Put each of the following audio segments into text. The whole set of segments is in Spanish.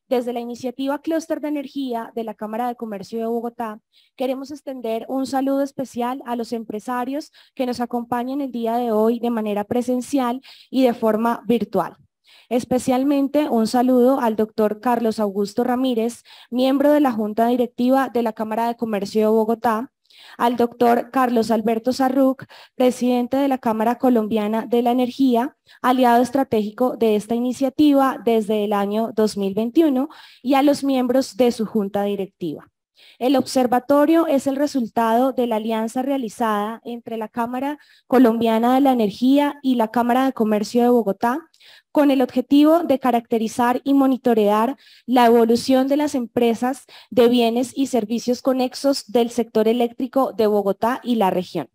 Desde la iniciativa Clúster de Energía de la Cámara de Comercio de Bogotá, queremos extender un saludo especial a los empresarios que nos acompañan el día de hoy de manera presencial y de forma virtual. Especialmente un saludo al doctor Carlos Augusto Ramírez, miembro de la Junta Directiva de la Cámara de Comercio de Bogotá, al doctor Carlos Alberto Sarruc, presidente de la Cámara Colombiana de la Energía, aliado estratégico de esta iniciativa desde el año 2021, y a los miembros de su junta directiva. El observatorio es el resultado de la alianza realizada entre la Cámara Colombiana de la Energía y la Cámara de Comercio de Bogotá, con el objetivo de caracterizar y monitorear la evolución de las empresas de bienes y servicios conexos del sector eléctrico de Bogotá y la región.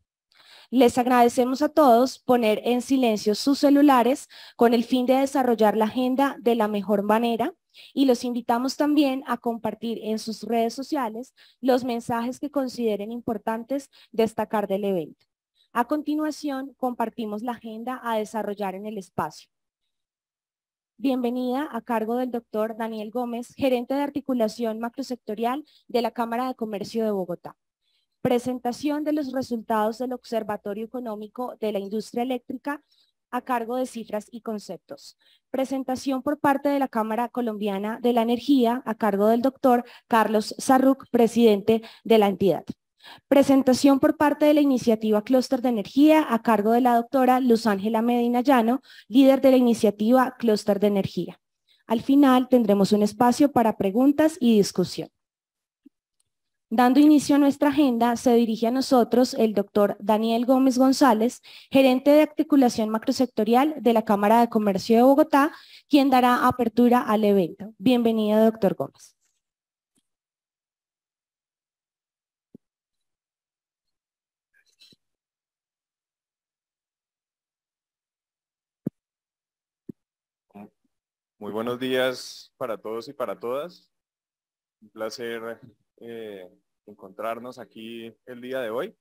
Les agradecemos a todos poner en silencio sus celulares con el fin de desarrollar la agenda de la mejor manera y los invitamos también a compartir en sus redes sociales los mensajes que consideren importantes destacar del evento. A continuación, compartimos la agenda a desarrollar en el espacio. Bienvenida a cargo del doctor Daniel Gómez, gerente de articulación macrosectorial de la Cámara de Comercio de Bogotá. Presentación de los resultados del Observatorio Económico de la Industria Eléctrica a cargo de Cifras y Conceptos. Presentación por parte de la Cámara Colombiana de la Energía a cargo del doctor Carlos Sarruc, presidente de la entidad. Presentación por parte de la iniciativa Clúster de Energía a cargo de la doctora Luz Ángela Medina Llano, líder de la iniciativa Clúster de Energía. Al final tendremos un espacio para preguntas y discusión. Dando inicio a nuestra agenda, se dirige a nosotros el doctor Daniel Gómez González, gerente de articulación macrosectorial de la Cámara de Comercio de Bogotá, quien dará apertura al evento. Bienvenido, doctor Gómez. Muy buenos días para todos y para todas. Un placer encontrarnos aquí el día de hoy.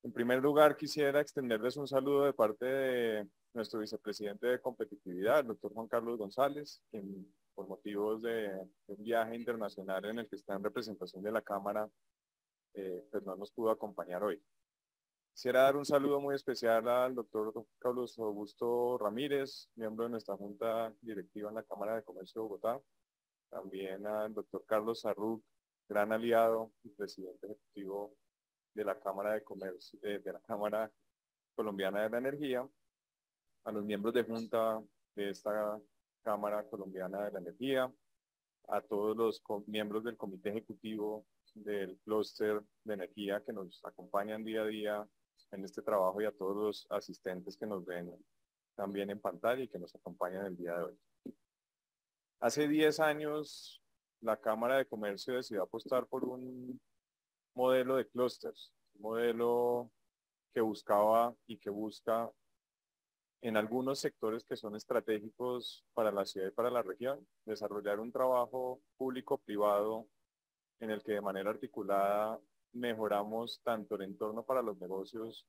En primer lugar, quisiera extenderles un saludo de parte de nuestro vicepresidente de competitividad, el doctor Juan Carlos González, quien por motivos de un viaje internacional en el que está en representación de la Cámara, pues no nos pudo acompañar hoy. Quisiera dar un saludo muy especial al doctor Carlos Augusto Ramírez, miembro de nuestra Junta Directiva en la Cámara de Comercio de Bogotá. También al doctor Carlos Sarruc, gran aliado y presidente ejecutivo de la Cámara de Comercio, de la Cámara Colombiana de la Energía. A los miembros de Junta de esta Cámara Colombiana de la Energía. A todos los miembros del Comité Ejecutivo del Clúster de Energía que nos acompañan día a día en este trabajo y a todos los asistentes que nos ven también en pantalla y que nos acompañan el día de hoy. Hace 10 años la Cámara de Comercio decidió apostar por un modelo de clústeres, un modelo que buscaba y que busca en algunos sectores que son estratégicos para la ciudad y para la región, desarrollar un trabajo público-privado en el que de manera articulada mejoramos tanto el entorno para los negocios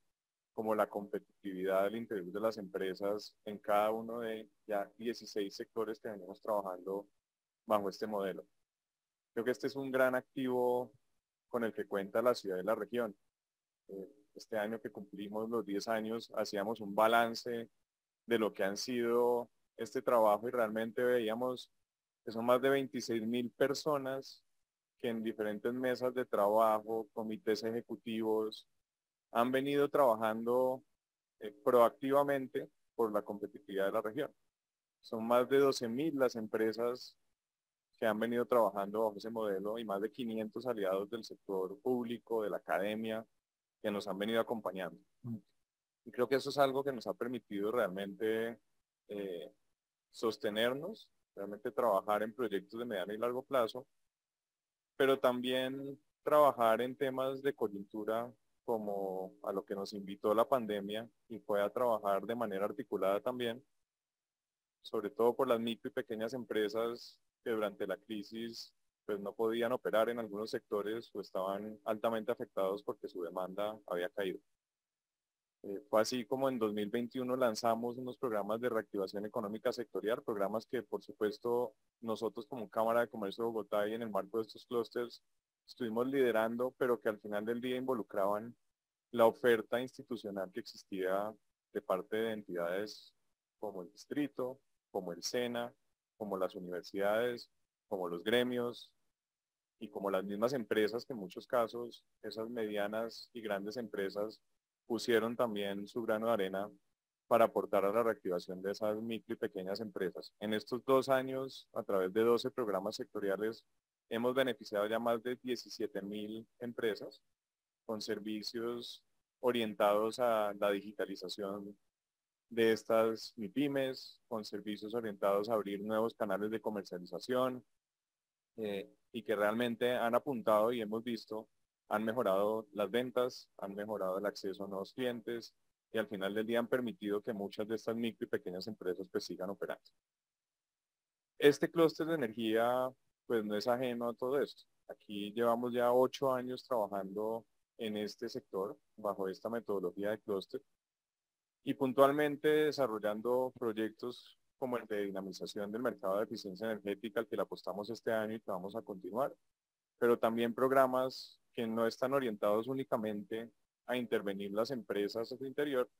como la competitividad al interior de las empresas en cada uno de ya 16 sectores que venimos trabajando bajo este modelo. Creo que este es un gran activo con el que cuenta la ciudad y la región. Este año que cumplimos los 10 años, hacíamos un balance de lo que han sido este trabajo y realmente veíamos que son más de 26,000 personas que en diferentes mesas de trabajo, comités ejecutivos, han venido trabajando proactivamente por la competitividad de la región. Son más de 12,000 las empresas que han venido trabajando bajo ese modelo y más de 500 aliados del sector público, de la academia, que nos han venido acompañando. Y creo que eso es algo que nos ha permitido realmente sostenernos, realmente trabajar en proyectos de mediano y largo plazo, pero también trabajar en temas de coyuntura como a lo que nos invitó la pandemia y fue a trabajar de manera articulada también, sobre todo por las micro y pequeñas empresas que durante la crisis pues no podían operar en algunos sectores o estaban altamente afectados porque su demanda había caído. Fue así como en 2021 lanzamos unos programas de reactivación económica sectorial, programas que por supuesto nosotros como Cámara de Comercio de Bogotá y en el marco de estos clústeres estuvimos liderando, pero que al final del día involucraban la oferta institucional que existía de parte de entidades como el distrito, como el SENA, como las universidades, como los gremios y como las mismas empresas que en muchos casos esas medianas y grandes empresas pusieron también su grano de arena para aportar a la reactivación de esas micro y pequeñas empresas. En estos 2 años, a través de 12 programas sectoriales, hemos beneficiado ya más de 17.000 empresas con servicios orientados a la digitalización de estas MIPYMES, con servicios orientados a abrir nuevos canales de comercialización y que realmente han apuntado y hemos visto, han mejorado las ventas, han mejorado el acceso a nuevos clientes y al final del día han permitido que muchas de estas micro y pequeñas empresas pues sigan operando. Este clúster de energía pues no es ajeno a todo esto. Aquí llevamos ya 8 años trabajando en este sector bajo esta metodología de clúster y puntualmente desarrollando proyectos como el de dinamización del mercado de eficiencia energética al que le apostamos este año y que vamos a continuar, pero también programas que no están orientados únicamente a intervenir las empresas a su interior,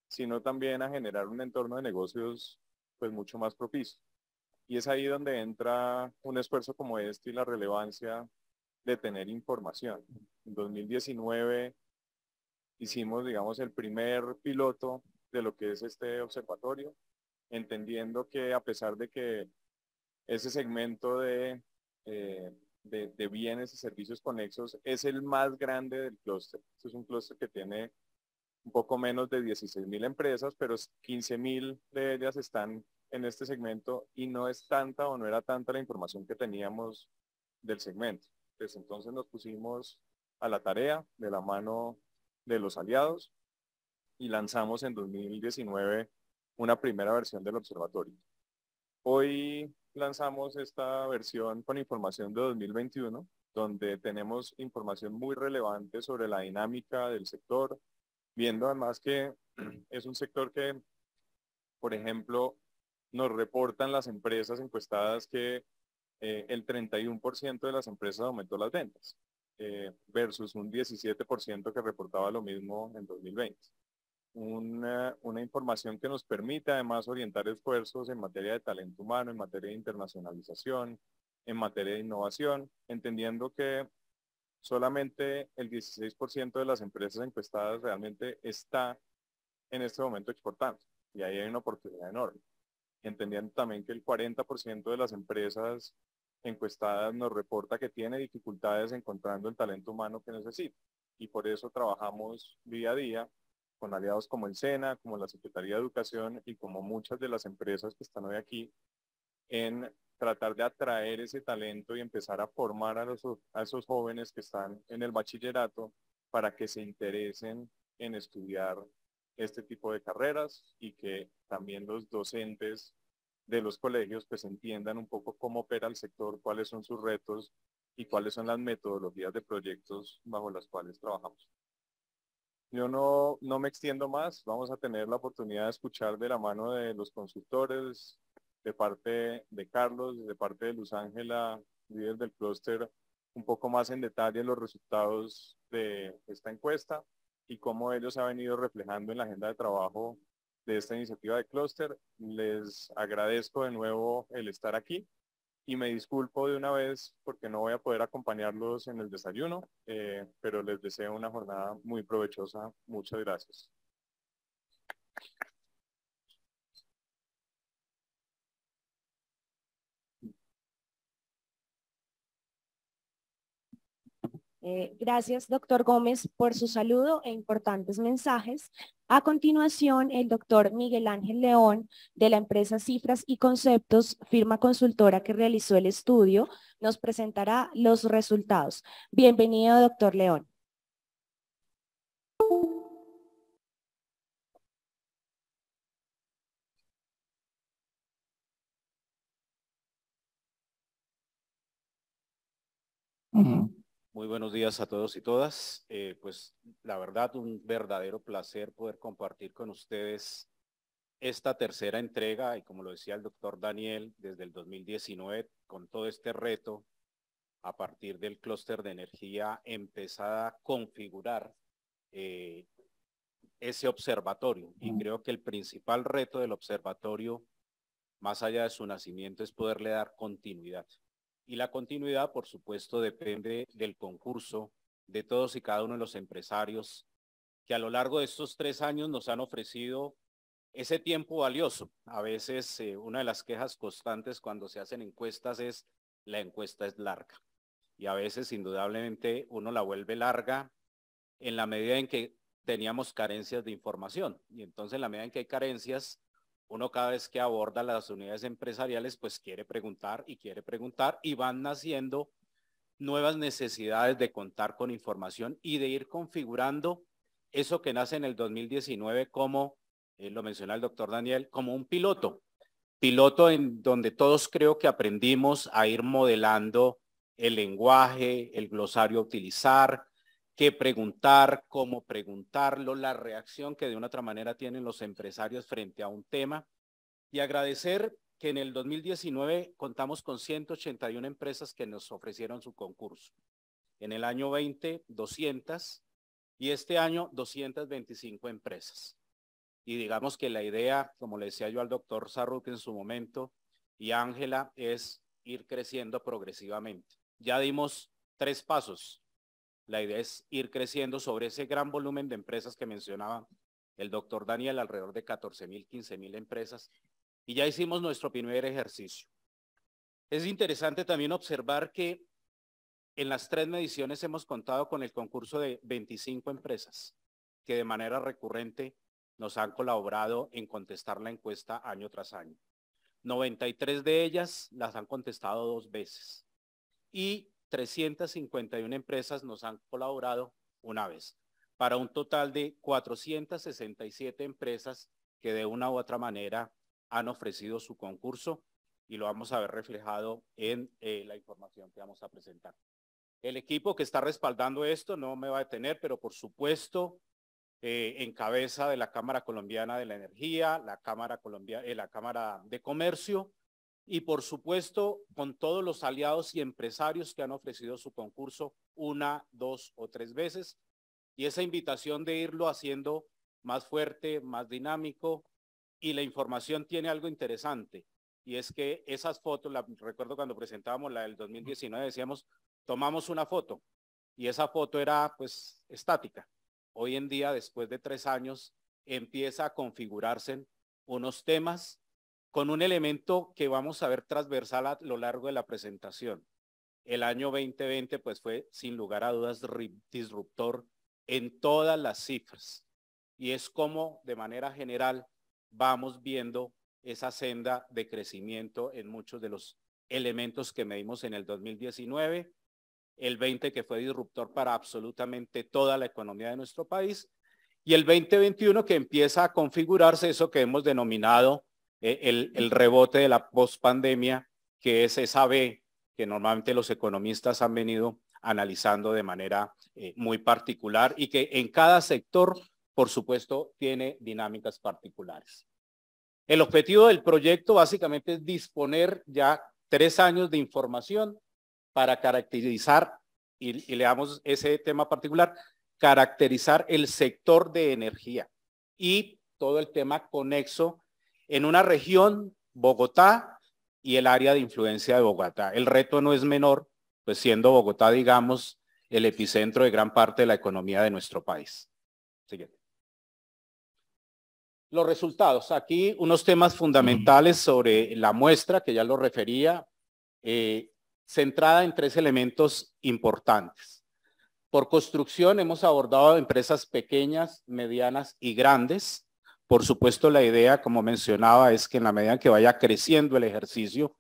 sino también a generar un entorno de negocios pues mucho más propicio. Y es ahí donde entra un esfuerzo como este y la relevancia de tener información. En 2019 hicimos, digamos, el primer piloto de lo que es este observatorio, entendiendo que a pesar de que ese segmento de bienes y servicios conexos es el más grande del clúster. Este es un clúster que tiene un poco menos de 16.000 empresas, pero 15.000 de ellas están en este segmento y no es tanta o no era tanta la información que teníamos del segmento. Pues entonces nos pusimos a la tarea de la mano de los aliados y lanzamos en 2019 una primera versión del observatorio. Hoy lanzamos esta versión con información de 2021, donde tenemos información muy relevante sobre la dinámica del sector, viendo además que es un sector que, por ejemplo, nos reportan las empresas encuestadas que el 31% de las empresas aumentó las ventas, versus un 17% que reportaba lo mismo en 2020. Una información que nos permite además orientar esfuerzos en materia de talento humano, en materia de internacionalización, en materia de innovación, entendiendo que solamente el 16% de las empresas encuestadas realmente está en este momento exportando. Y ahí hay una oportunidad enorme. Entendiendo también que el 40% de las empresas encuestadas nos reporta que tiene dificultades encontrando el talento humano que necesita. Y por eso trabajamos día a día con aliados como el SENA, como la Secretaría de Educación y como muchas de las empresas que están hoy aquí en tratar de atraer ese talento y empezar a formar a esos jóvenes que están en el bachillerato para que se interesen en estudiar este tipo de carreras y que también los docentes de los colegios pues entiendan un poco cómo opera el sector, cuáles son sus retos y cuáles son las metodologías de proyectos bajo las cuales trabajamos. Yo no me extiendo más, vamos a tener la oportunidad de escuchar de la mano de los consultores, de parte de Carlos, de parte de Luz Ángela, líder del clúster, un poco más en detalle los resultados de esta encuesta y cómo ellos se han venido reflejando en la agenda de trabajo de esta iniciativa de clúster. Les agradezco de nuevo el estar aquí y me disculpo de una vez porque no voy a poder acompañarlos en el desayuno, pero les deseo una jornada muy provechosa. Muchas gracias. Gracias, doctor Gómez, por su saludo e importantes mensajes. A continuación, el doctor Miguel Ángel León, de la empresa Cifras y Conceptos, firma consultora que realizó el estudio, nos presentará los resultados. Bienvenido, doctor León. Muy buenos días a todos y todas. Pues la verdad, un verdadero placer poder compartir con ustedes esta tercera entrega y como lo decía el doctor Daniel, desde el 2019 con todo este reto a partir del clúster de energía empezar a configurar ese observatorio y creo que el principal reto del observatorio más allá de su nacimiento es poderle dar continuidad. Y la continuidad, por supuesto, depende del concurso de todos y cada uno de los empresarios que a lo largo de estos 3 años nos han ofrecido ese tiempo valioso. A veces una de las quejas constantes cuando se hacen encuestas es la encuesta es larga. Y a veces, indudablemente, uno la vuelve larga en la medida en que teníamos carencias de información. Y entonces, en la medida en que hay carencias, uno cada vez que aborda las unidades empresariales, pues quiere preguntar y van naciendo nuevas necesidades de contar con información y de ir configurando eso que nace en el 2019 como, lo menciona el doctor Daniel, como un piloto en donde todos creo que aprendimos a ir modelando el lenguaje, el glosario a utilizar, qué preguntar, cómo preguntarlo, la reacción que de una otra manera tienen los empresarios frente a un tema y agradecer que en el 2019 contamos con 181 empresas que nos ofrecieron su concurso. En el año 20, 200 y este año 225 empresas. Y digamos que la idea, como le decía yo al doctor Sarruque en su momento, y Ángela, es ir creciendo progresivamente. Ya dimos 3 pasos. La idea es ir creciendo sobre ese gran volumen de empresas que mencionaba el doctor Daniel, alrededor de 14.000, 15.000 empresas. Y ya hicimos nuestro primer ejercicio. Es interesante también observar que en las 3 mediciones hemos contado con el concurso de 25 empresas que de manera recurrente nos han colaborado en contestar la encuesta año tras año. 93 de ellas las han contestado 2 veces y 351 empresas nos han colaborado una vez, para un total de 467 empresas que de una u otra manera han ofrecido su concurso y lo vamos a ver reflejado en la información que vamos a presentar. El equipo que está respaldando esto no me va a detener, pero por supuesto en cabeza de la Cámara Colombiana de la Energía, la Cámara de Comercio y por supuesto con todos los aliados y empresarios que han ofrecido su concurso 1, 2 o 3 veces y esa invitación de irlo haciendo más fuerte, más dinámico y la información tiene algo interesante y es que esas fotos, recuerdo cuando presentábamos la del 2019 decíamos tomamos una foto y esa foto era pues estática. Hoy en día, después de 3 años, empieza a configurarse unos temas con un elemento que vamos a ver transversal a lo largo de la presentación. El año 2020 pues fue sin lugar a dudas disruptor en todas las cifras y es como de manera general vamos viendo esa senda de crecimiento en muchos de los elementos que medimos en el 2019, el 20 que fue disruptor para absolutamente toda la economía de nuestro país y el 2021 que empieza a configurarse eso que hemos denominado el rebote de la pospandemia, que es esa V que normalmente los economistas han venido analizando de manera muy particular y que en cada sector, por supuesto, tiene dinámicas particulares. El objetivo del proyecto básicamente es disponer ya 3 años de información para caracterizar, y leamos ese tema particular, caracterizar el sector de energía y todo el tema conexo en una región, Bogotá y el área de influencia de Bogotá. El reto no es menor, pues siendo Bogotá, digamos, el epicentro de gran parte de la economía de nuestro país. Siguiente. Los resultados. Aquí unos temas fundamentales sobre la muestra, que ya lo refería, centrada en 3 elementos importantes. Por construcción hemos abordado empresas pequeñas, medianas y grandes. Por supuesto, la idea, como mencionaba, es que en la medida en que vaya creciendo el ejercicio,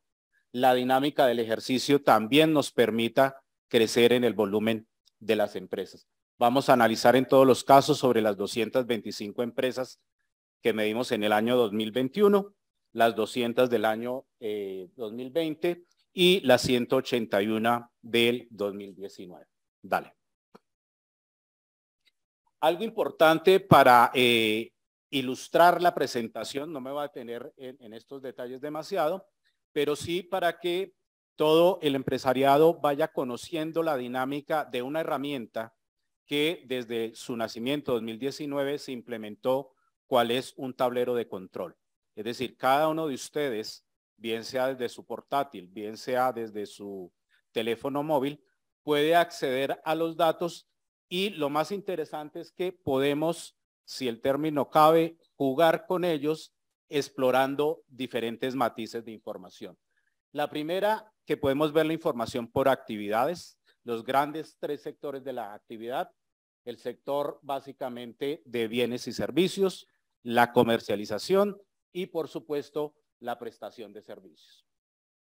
la dinámica del ejercicio también nos permita crecer en el volumen de las empresas. Vamos a analizar en todos los casos sobre las 225 empresas que medimos en el año 2021, las 200 del año 2020 y las 181 del 2019. Dale. Algo importante para ilustrar la presentación, no me voy a detener en estos detalles demasiado, pero sí para que todo el empresariado vaya conociendo la dinámica de una herramienta que desde su nacimiento 2019 se implementó, cuál es un tablero de control. Es decir, cada uno de ustedes, bien sea desde su portátil, bien sea desde su teléfono móvil, puede acceder a los datos y lo más interesante es que podemos, si el término cabe, jugar con ellos explorando diferentes matices de información. La primera, que podemos ver la información por actividades, los grandes 3 sectores de la actividad, el sector básicamente de bienes y servicios, la comercialización y por supuesto la prestación de servicios.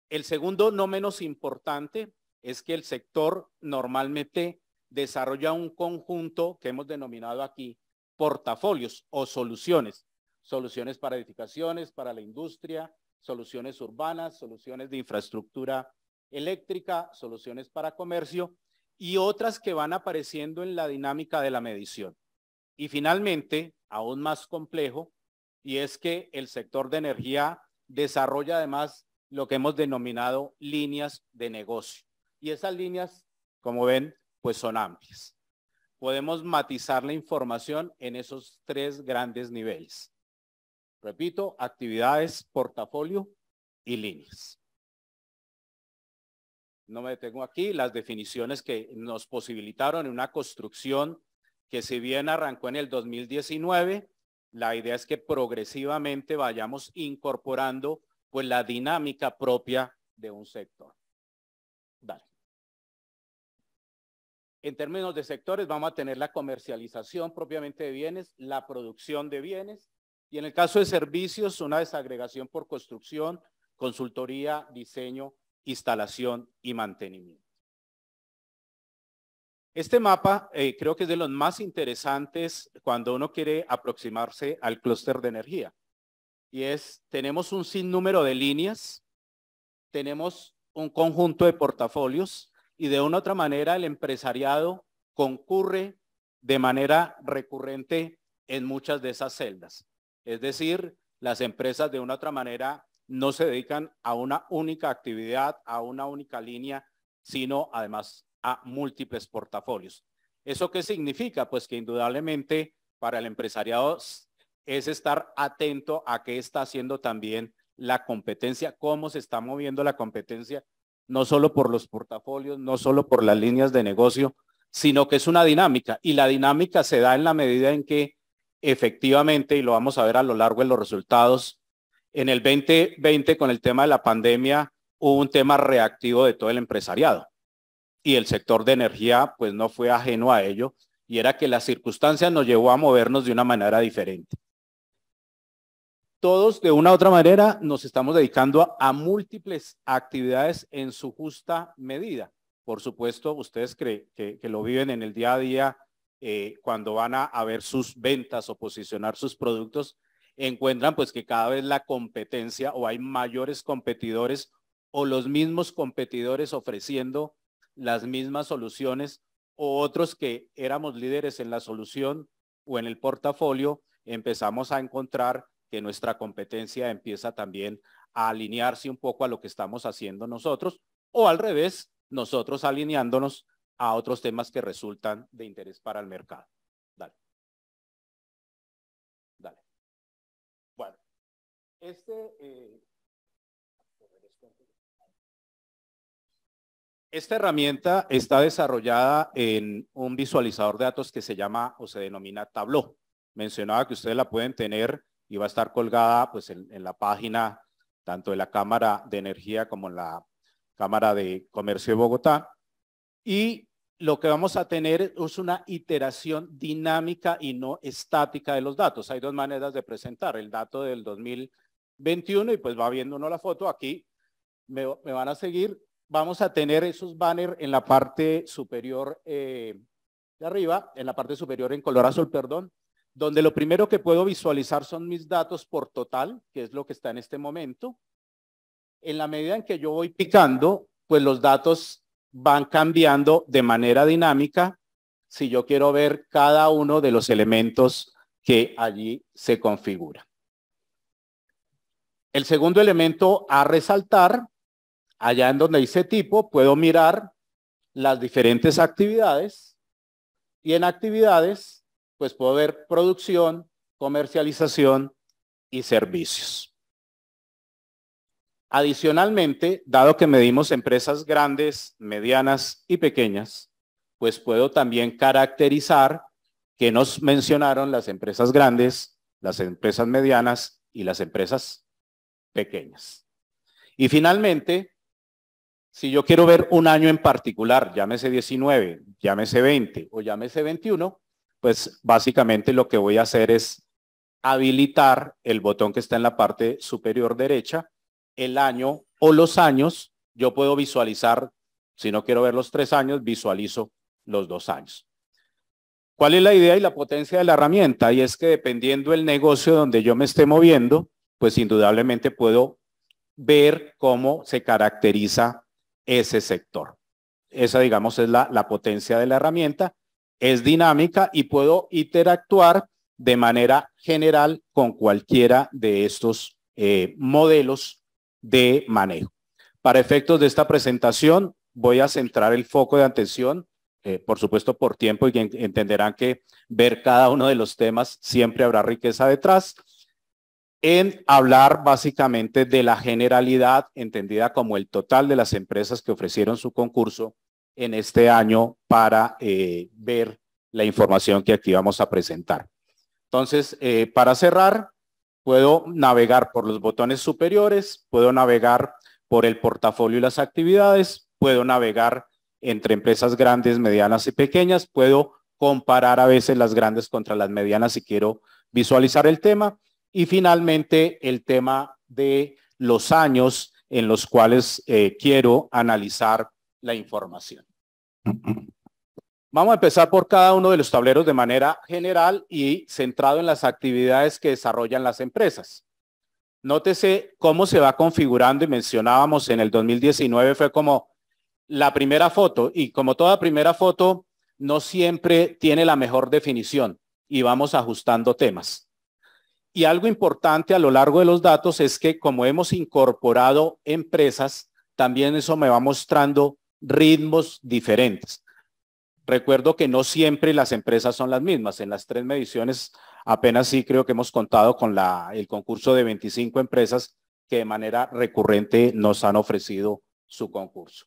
El segundo, no menos importante, es que el sector normalmente desarrolla un conjunto que hemos denominado aquí portafolios o soluciones. Soluciones para edificaciones, para la industria, soluciones urbanas, soluciones de infraestructura eléctrica, soluciones para comercio y otras que van apareciendo en la dinámica de la medición. Y finalmente, aún más complejo, y es que el sector de energía desarrolla además lo que hemos denominado líneas de negocio. Y esas líneas, como ven, pues son amplias. Podemos matizar la información en esos 3 grandes niveles. Repito, actividades, portafolio y líneas. No me detengo aquí, las definiciones que nos posibilitaron en una construcción que si bien arrancó en el 2019, la idea es que progresivamente vayamos incorporando pues la dinámica propia de un sector. Dale. En términos de sectores vamos a tener la comercialización propiamente de bienes, la producción de bienes y en el caso de servicios una desagregación por construcción, consultoría, diseño, instalación y mantenimiento. Este mapa creo que es de los más interesantes cuando uno quiere aproximarse al clúster de energía y tenemos un sinnúmero de líneas, tenemos un conjunto de portafolios y de una u otra manera el empresariado concurre de manera recurrente en muchas de esas celdas. Es decir, las empresas de una u otra manera no se dedican a una única actividad, a una única línea, sino además a múltiples portafolios. ¿Eso qué significa? Pues que indudablemente para el empresariado es estar atento a qué está haciendo también la competencia, cómo se está moviendo la competencia, no solo por los portafolios, no solo por las líneas de negocio, sino que es una dinámica y la dinámica se da en la medida en que efectivamente, y lo vamos a ver a lo largo de los resultados, en el 2020 con el tema de la pandemia hubo un tema reactivo de todo el empresariado y el sector de energía pues no fue ajeno a ello y era que las circunstancias nos llevó a movernos de una manera diferente. Todos de una u otra manera nos estamos dedicando a múltiples actividades en su justa medida. Por supuesto, ustedes que lo viven en el día a día cuando van a ver sus ventas o posicionar sus productos, encuentran pues que cada vez la competencia o hay mayores competidores o los mismos competidores ofreciendo las mismas soluciones o otros que éramos líderes en la solución o en el portafolio, empezamos a encontrar que nuestra competencia empieza también a alinearse un poco a lo que estamos haciendo nosotros o al revés, nosotros alineándonos a otros temas que resultan de interés para el mercado. Dale. Dale. Bueno, esta herramienta está desarrollada en un visualizador de datos que se llama o se denomina Tableau. Mencionaba que ustedes la pueden tener y va a estar colgada pues en la página tanto de la Cámara de Energía como en la Cámara de Comercio de Bogotá. Y lo que vamos a tener es una iteración dinámica y no estática de los datos. Hay 2 maneras de presentar el dato del 2021 y pues va viendo uno la foto. Aquí me van a seguir. Vamos a tener esos banners en la parte superior de arriba, en la parte superior en color azul, perdón, donde lo primero que puedo visualizar son mis datos por total, que es lo que está en este momento. En la medida en que yo voy picando, pues los datos van cambiando de manera dinámica si yo quiero ver cada uno de los elementos que allí se configuran. El segundo elemento a resaltar, allá en donde dice tipo, puedo mirar las diferentes actividades y en actividades pues puedo ver producción, comercialización y servicios. Adicionalmente, dado que medimos empresas grandes, medianas y pequeñas, pues puedo también caracterizar que nos mencionaron las empresas grandes, las empresas medianas y las empresas pequeñas. Y finalmente, si yo quiero ver un año en particular, llámese 19, llámese 20 o llámese 21, pues básicamente lo que voy a hacer es habilitar el botón que está en la parte superior derecha, el año o los años. Yo puedo visualizar, si no quiero ver los 3 años, visualizo los 2 años. ¿Cuál es la idea y la potencia de la herramienta? Y es que dependiendo del negocio donde yo me esté moviendo, pues indudablemente puedo ver cómo se caracteriza ese sector. Esa, digamos, es la potencia de la herramienta. Es dinámica y puedo interactuar de manera general con cualquiera de estos modelos de manejo. Para efectos de esta presentación, voy a centrar el foco de atención, por supuesto por tiempo, y entenderán que ver cada uno de los temas siempre habrá riqueza detrás, en hablar básicamente de la generalidad entendida como el total de las empresas que ofrecieron su concurso en este año para ver la información que aquí vamos a presentar. Entonces, para cerrar, puedo navegar por los botones superiores, puedo navegar por el portafolio y las actividades, puedo navegar entre empresas grandes, medianas y pequeñas, puedo comparar a veces las grandes contra las medianas si quiero visualizar el tema. Y finalmente, el tema de los años en los cuales quiero analizar la información. Vamos a empezar por cada uno de los tableros de manera general y centrado en las actividades que desarrollan las empresas. Nótese cómo se va configurando y mencionábamos en el 2019 fue como la primera foto y como toda primera foto no siempre tiene la mejor definición y vamos ajustando temas. Y algo importante a lo largo de los datos es que como hemos incorporado empresas, también eso me va mostrando ritmos diferentes. Recuerdo que no siempre las empresas son las mismas. En las 3 mediciones apenas sí creo que hemos contado con el concurso de 25 empresas que de manera recurrente nos han ofrecido su concurso.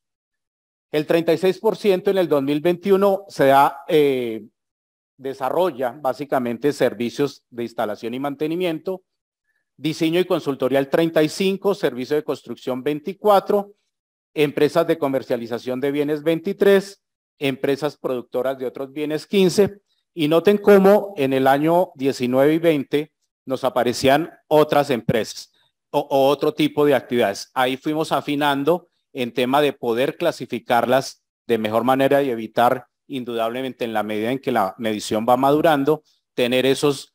El 36% en el 2021 se da desarrolla básicamente servicios de instalación y mantenimiento, diseño y consultoría el 35%, servicio de construcción 24%, empresas de comercialización de bienes 23%, empresas productoras de otros bienes 15%, y noten cómo en el año 19 y 20 nos aparecían otras empresas o otro tipo de actividades. Ahí fuimos afinando en tema de poder clasificarlas de mejor manera y evitar indudablemente en la medida en que la medición va madurando, tener esos,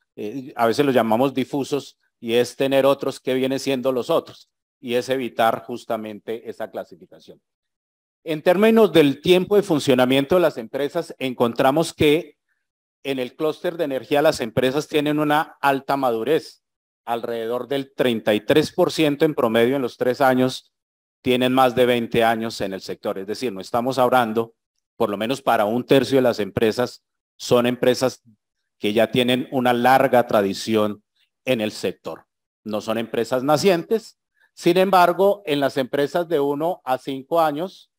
a veces los llamamos difusos, y es tener otros que vienen siendo los otros, y es evitar justamente esa clasificación. En términos del tiempo de funcionamiento de las empresas, encontramos que en el clúster de energía las empresas tienen una alta madurez, alrededor del 33% en promedio en los 3 años, tienen más de 20 años en el sector, es decir, no estamos hablando por lo menos para 1/3 de las empresas, son empresas que ya tienen una larga tradición en el sector. No son empresas nacientes. Sin embargo, en las empresas de 1 a 5 años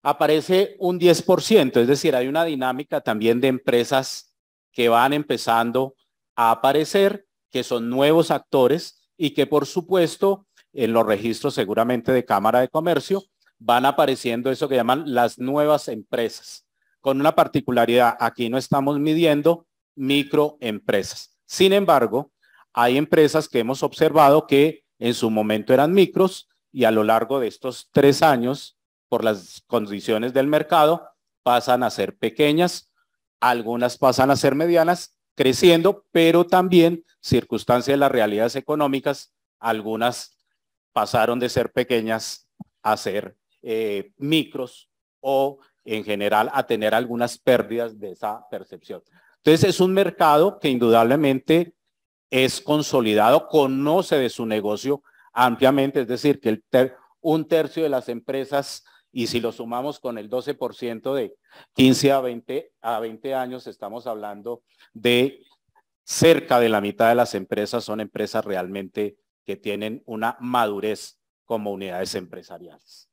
aparece un 10%, es decir, hay una dinámica también de empresas que van empezando a aparecer, que son nuevos actores y que por supuesto en los registros seguramente de Cámara de Comercio van apareciendo eso que llaman las nuevas empresas, con una particularidad, aquí no estamos midiendo microempresas. Sin embargo, hay empresas que hemos observado que en su momento eran micros y a lo largo de estos 3 años, por las condiciones del mercado, pasan a ser pequeñas, algunas pasan a ser medianas, creciendo, pero también circunstancias de las realidades económicas, algunas pasaron de ser pequeñas a ser micros o en general a tener algunas pérdidas de esa percepción. Entonces es un mercado que indudablemente es consolidado, conoce de su negocio ampliamente, es decir, que un tercio de las empresas, y si lo sumamos con el 12% de 15 a 20 años, estamos hablando de cerca de la mitad de las empresas son empresas realmente que tienen una madurez como unidades empresariales.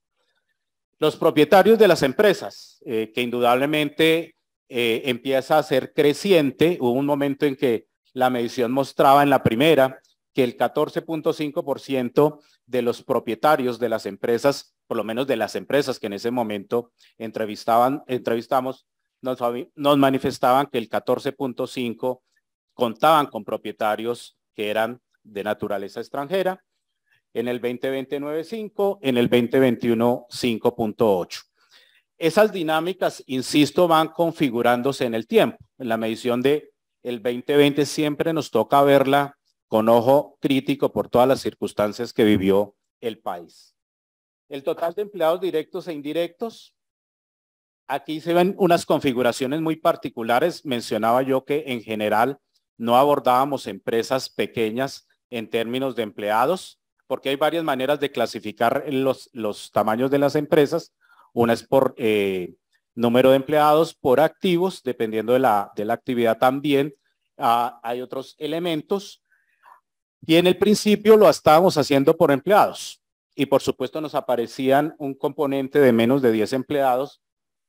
Los propietarios de las empresas, que indudablemente empieza a ser creciente. Hubo un momento en que la medición mostraba en la primera que el 14.5% de los propietarios de las empresas, por lo menos de las empresas que en ese momento entrevistamos, nos manifestaban que el 14.5% contaban con propietarios que eran de naturaleza extranjera. En el 2020 9.5, en el 2021 5.8. Esas dinámicas, insisto, van configurándose en el tiempo. En la medición de el 2020 siempre nos toca verla con ojo crítico por todas las circunstancias que vivió el país. El total de empleados directos e indirectos. Aquí se ven unas configuraciones muy particulares. Mencionaba yo que en general no abordábamos empresas pequeñas en términos de empleados, porque hay varias maneras de clasificar los tamaños de las empresas. Una es por número de empleados, por activos, dependiendo de la actividad también. Hay otros elementos. Y en el principio lo estábamos haciendo por empleados. Y por supuesto nos aparecían un componente de menos de 10 empleados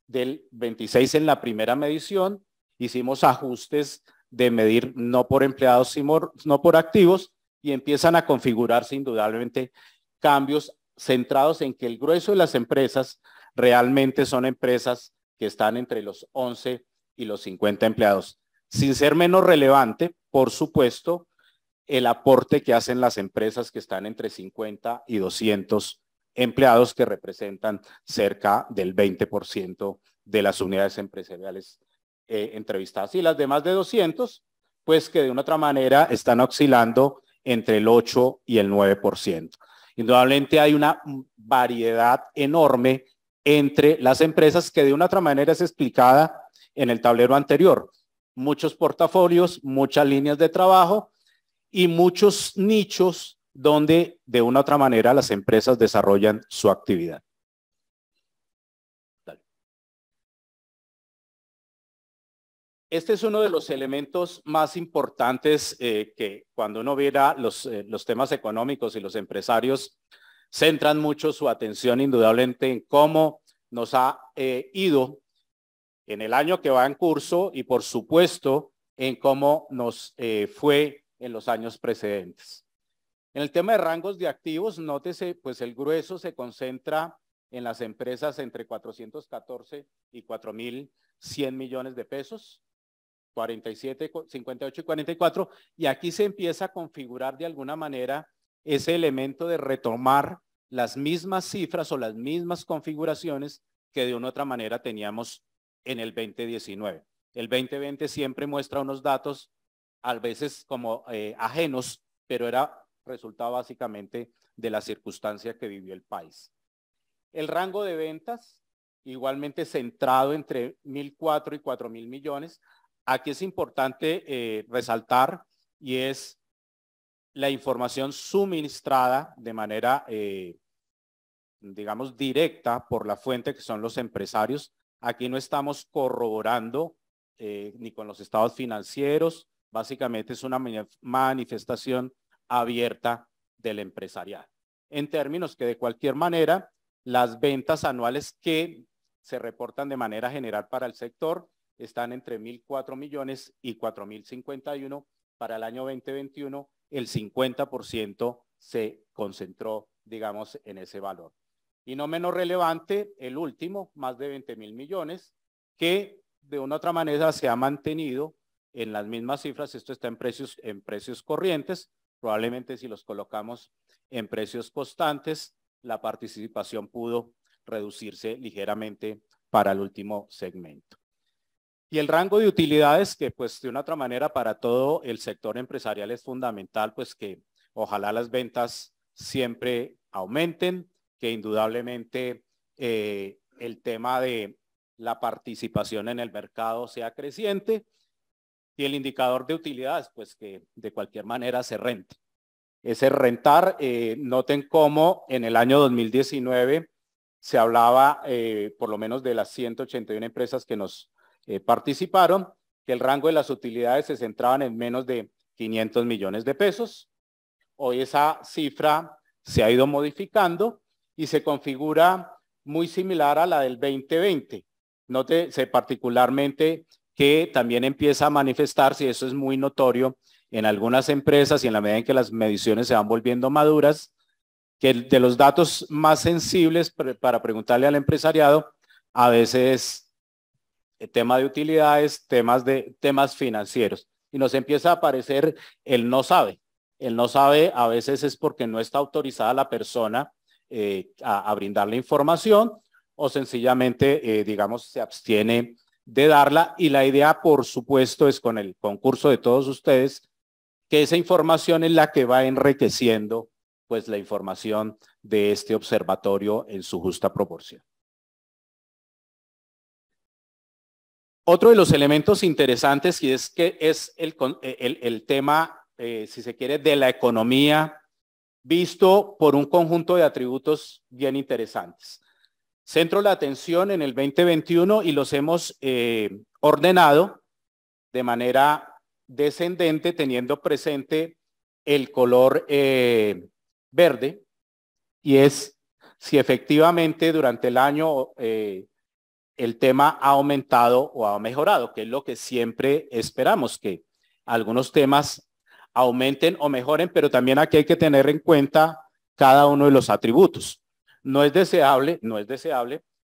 del 26 en la primera medición. Hicimos ajustes de medir no por empleados, sino no por activos, y empiezan a configurarse indudablemente cambios centrados en que el grueso de las empresas realmente son empresas que están entre los 11 y los 50 empleados. Sin ser menos relevante, por supuesto, el aporte que hacen las empresas que están entre 50 y 200 empleados, que representan cerca del 20% de las unidades empresariales entrevistadas. Y las demás de 200, pues que de una otra manera están oscilando entre el 8 y el 9%. Indudablemente hay una variedad enorme entre las empresas que de una otra manera es explicada en el tablero anterior. Muchos portafolios, muchas líneas de trabajo y muchos nichos donde de una u otra manera las empresas desarrollan su actividad. Este es uno de los elementos más importantes que cuando uno viera los temas económicos, y los empresarios centran mucho su atención indudablemente en cómo nos ha ido en el año que va en curso, y por supuesto en cómo nos fue en los años precedentes. En el tema de rangos de activos, nótese, pues el grueso se concentra en las empresas entre 414 y 4.100 millones de pesos, 47, 58 y 44, y aquí se empieza a configurar de alguna manera ese elemento de retomar las mismas cifras o las mismas configuraciones que de una u otra manera teníamos en el 2019. El 2020 siempre muestra unos datos a veces como ajenos, pero era resultado básicamente de la circunstancia que vivió el país. El rango de ventas, igualmente centrado entre 1.004 y 4.000 millones. Aquí es importante resaltar, y es la información suministrada de manera, digamos, directa por la fuente que son los empresarios. Aquí no estamos corroborando ni con los estados financieros. Básicamente es una manifestación abierta del empresariado. En términos que de cualquier manera las ventas anuales que se reportan de manera general para el sector están entre 1.004 millones y 4.051. Para el año 2021, el 50% se concentró, digamos, en ese valor. Y no menos relevante, el último, más de 20.000 millones, que de una u otra manera se ha mantenido en las mismas cifras. Esto está en precios corrientes. Probablemente si los colocamos en precios constantes, la participación pudo reducirse ligeramente para el último segmento. Y el rango de utilidades, que pues de una otra manera para todo el sector empresarial es fundamental, pues que ojalá las ventas siempre aumenten, que indudablemente el el tema de la participación en el mercado sea creciente y el indicador de utilidades, pues que de cualquier manera se rente. Ese rentar, noten cómo en el año 2019 se hablaba, por lo menos de las 181 empresas que nos participaron, que el rango de las utilidades se centraban en menos de 500 millones de pesos. Hoy esa cifra se ha ido modificando y se configura muy similar a la del 2020. Nótese particularmente que también empieza a manifestarse, y eso es muy notorio en algunas empresas y en la medida en que las mediciones se van volviendo maduras, que de los datos más sensibles para preguntarle al empresariado, a veces tema de utilidades, temas financieros. Y nos empieza a aparecer el no sabe. El no sabe a veces es porque no está autorizada la persona a brindar la información o sencillamente, digamos, se abstiene de darla. Y la idea, por supuesto, es con el concurso de todos ustedes, que esa información es la que va enriqueciendo pues la información de este observatorio en su justa proporción. Otro de los elementos interesantes y es que es el tema, si se quiere, de la economía visto por un conjunto de atributos bien interesantes. Centro la atención en el 2021 y los hemos ordenado de manera descendente teniendo presente el color verde, y es si efectivamente durante el año el tema ha aumentado o ha mejorado, que es lo que siempre esperamos, que algunos temas aumenten o mejoren, pero también aquí hay que tener en cuenta cada uno de los atributos. No es deseable,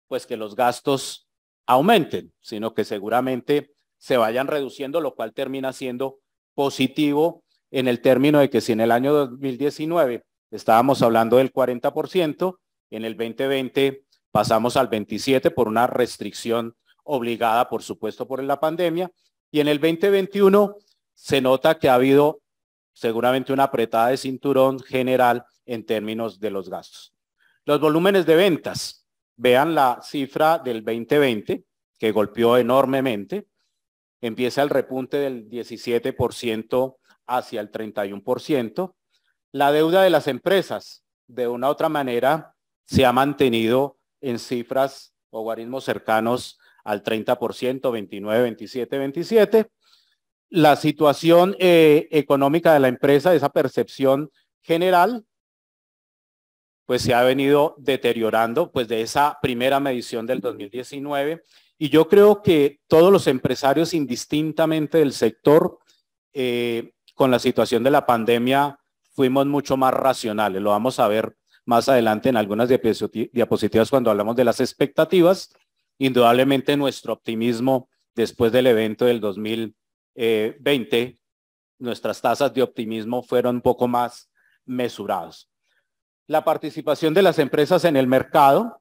pues que los gastos aumenten, sino que seguramente se vayan reduciendo, lo cual termina siendo positivo en el término de que si en el año 2019 estábamos hablando del 40%, en el 2020 pasamos al 27% por una restricción obligada, por supuesto, por la pandemia, y en el 2021 se nota que ha habido seguramente una apretada de cinturón general en términos de los gastos. Los volúmenes de ventas, vean la cifra del 2020, que golpeó enormemente, empieza el repunte del 17% hacia el 31%. La deuda de las empresas, de una u otra manera, se ha mantenido en cifras o guarismos cercanos al 30%, 29, 27, 27. La situación económica de la empresa, esa percepción general, pues se ha venido deteriorando pues de esa primera medición del 2019. Y yo creo que todos los empresarios, indistintamente del sector, con la situación de la pandemia, fuimos mucho más racionales. Lo vamos a ver más adelante en algunas diapositivas cuando hablamos de las expectativas. Indudablemente nuestro optimismo después del evento del 2020, nuestras tasas de optimismo fueron un poco más mesuradas. La participación de las empresas en el mercado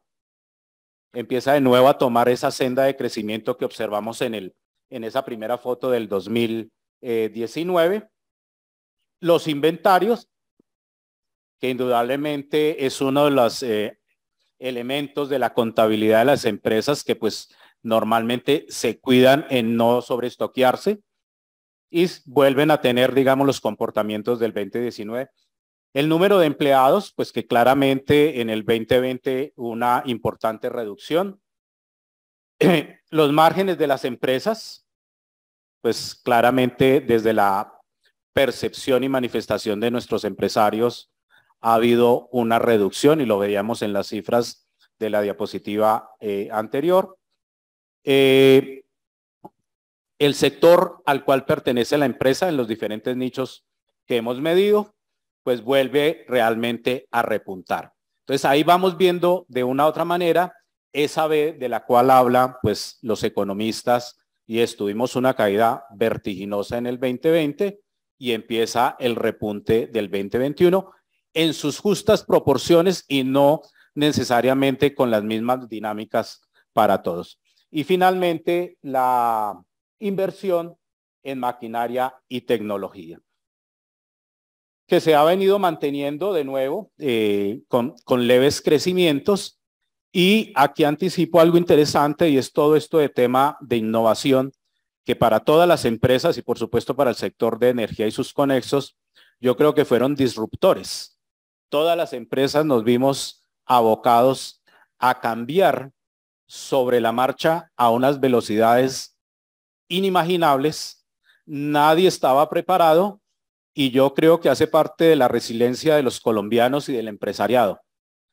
empieza de nuevo a tomar esa senda de crecimiento que observamos en esa primera foto del 2019. Los inventarios, que indudablemente es uno de los elementos de la contabilidad de las empresas que pues normalmente se cuidan en no sobreestoquearse y vuelven a tener, digamos, los comportamientos del 2019. El número de empleados, pues que claramente en el 2020 una importante reducción. Los márgenes de las empresas, pues claramente desde la percepción y manifestación de nuestros empresarios ha habido una reducción y lo veíamos en las cifras de la diapositiva anterior. El sector al cual pertenece la empresa en los diferentes nichos que hemos medido, pues vuelve realmente a repuntar. Entonces ahí vamos viendo de una u otra manera esa B de la cual hablan pues los economistas, y tuvimos una caída vertiginosa en el 2020 y empieza el repunte del 2021 en sus justas proporciones y no necesariamente con las mismas dinámicas para todos. Y finalmente la inversión en maquinaria y tecnología, que se ha venido manteniendo de nuevo con leves crecimientos, Y aquí anticipo algo interesante y es todo esto de tema de innovación, que para todas las empresas y por supuesto para el sector de energía y sus conexos, yo creo que fueron disruptores. Todas las empresas nos vimos abocados a cambiar sobre la marcha a unas velocidades inimaginables. Nadie estaba preparado y yo creo que hace parte de la resiliencia de los colombianos y del empresariado,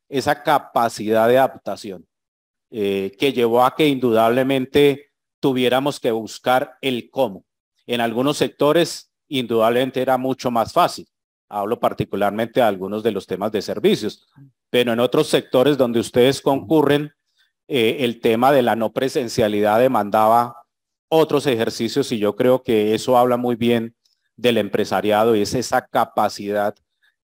esa capacidad de adaptación que llevó a que indudablemente tuviéramos que buscar el cómo. En algunos sectores indudablemente era mucho más fácil. Hablo particularmente de algunos de los temas de servicios, pero en otros sectores donde ustedes concurren, el tema de la no presencialidad demandaba otros ejercicios y yo creo que eso habla muy bien del empresariado y es esa capacidad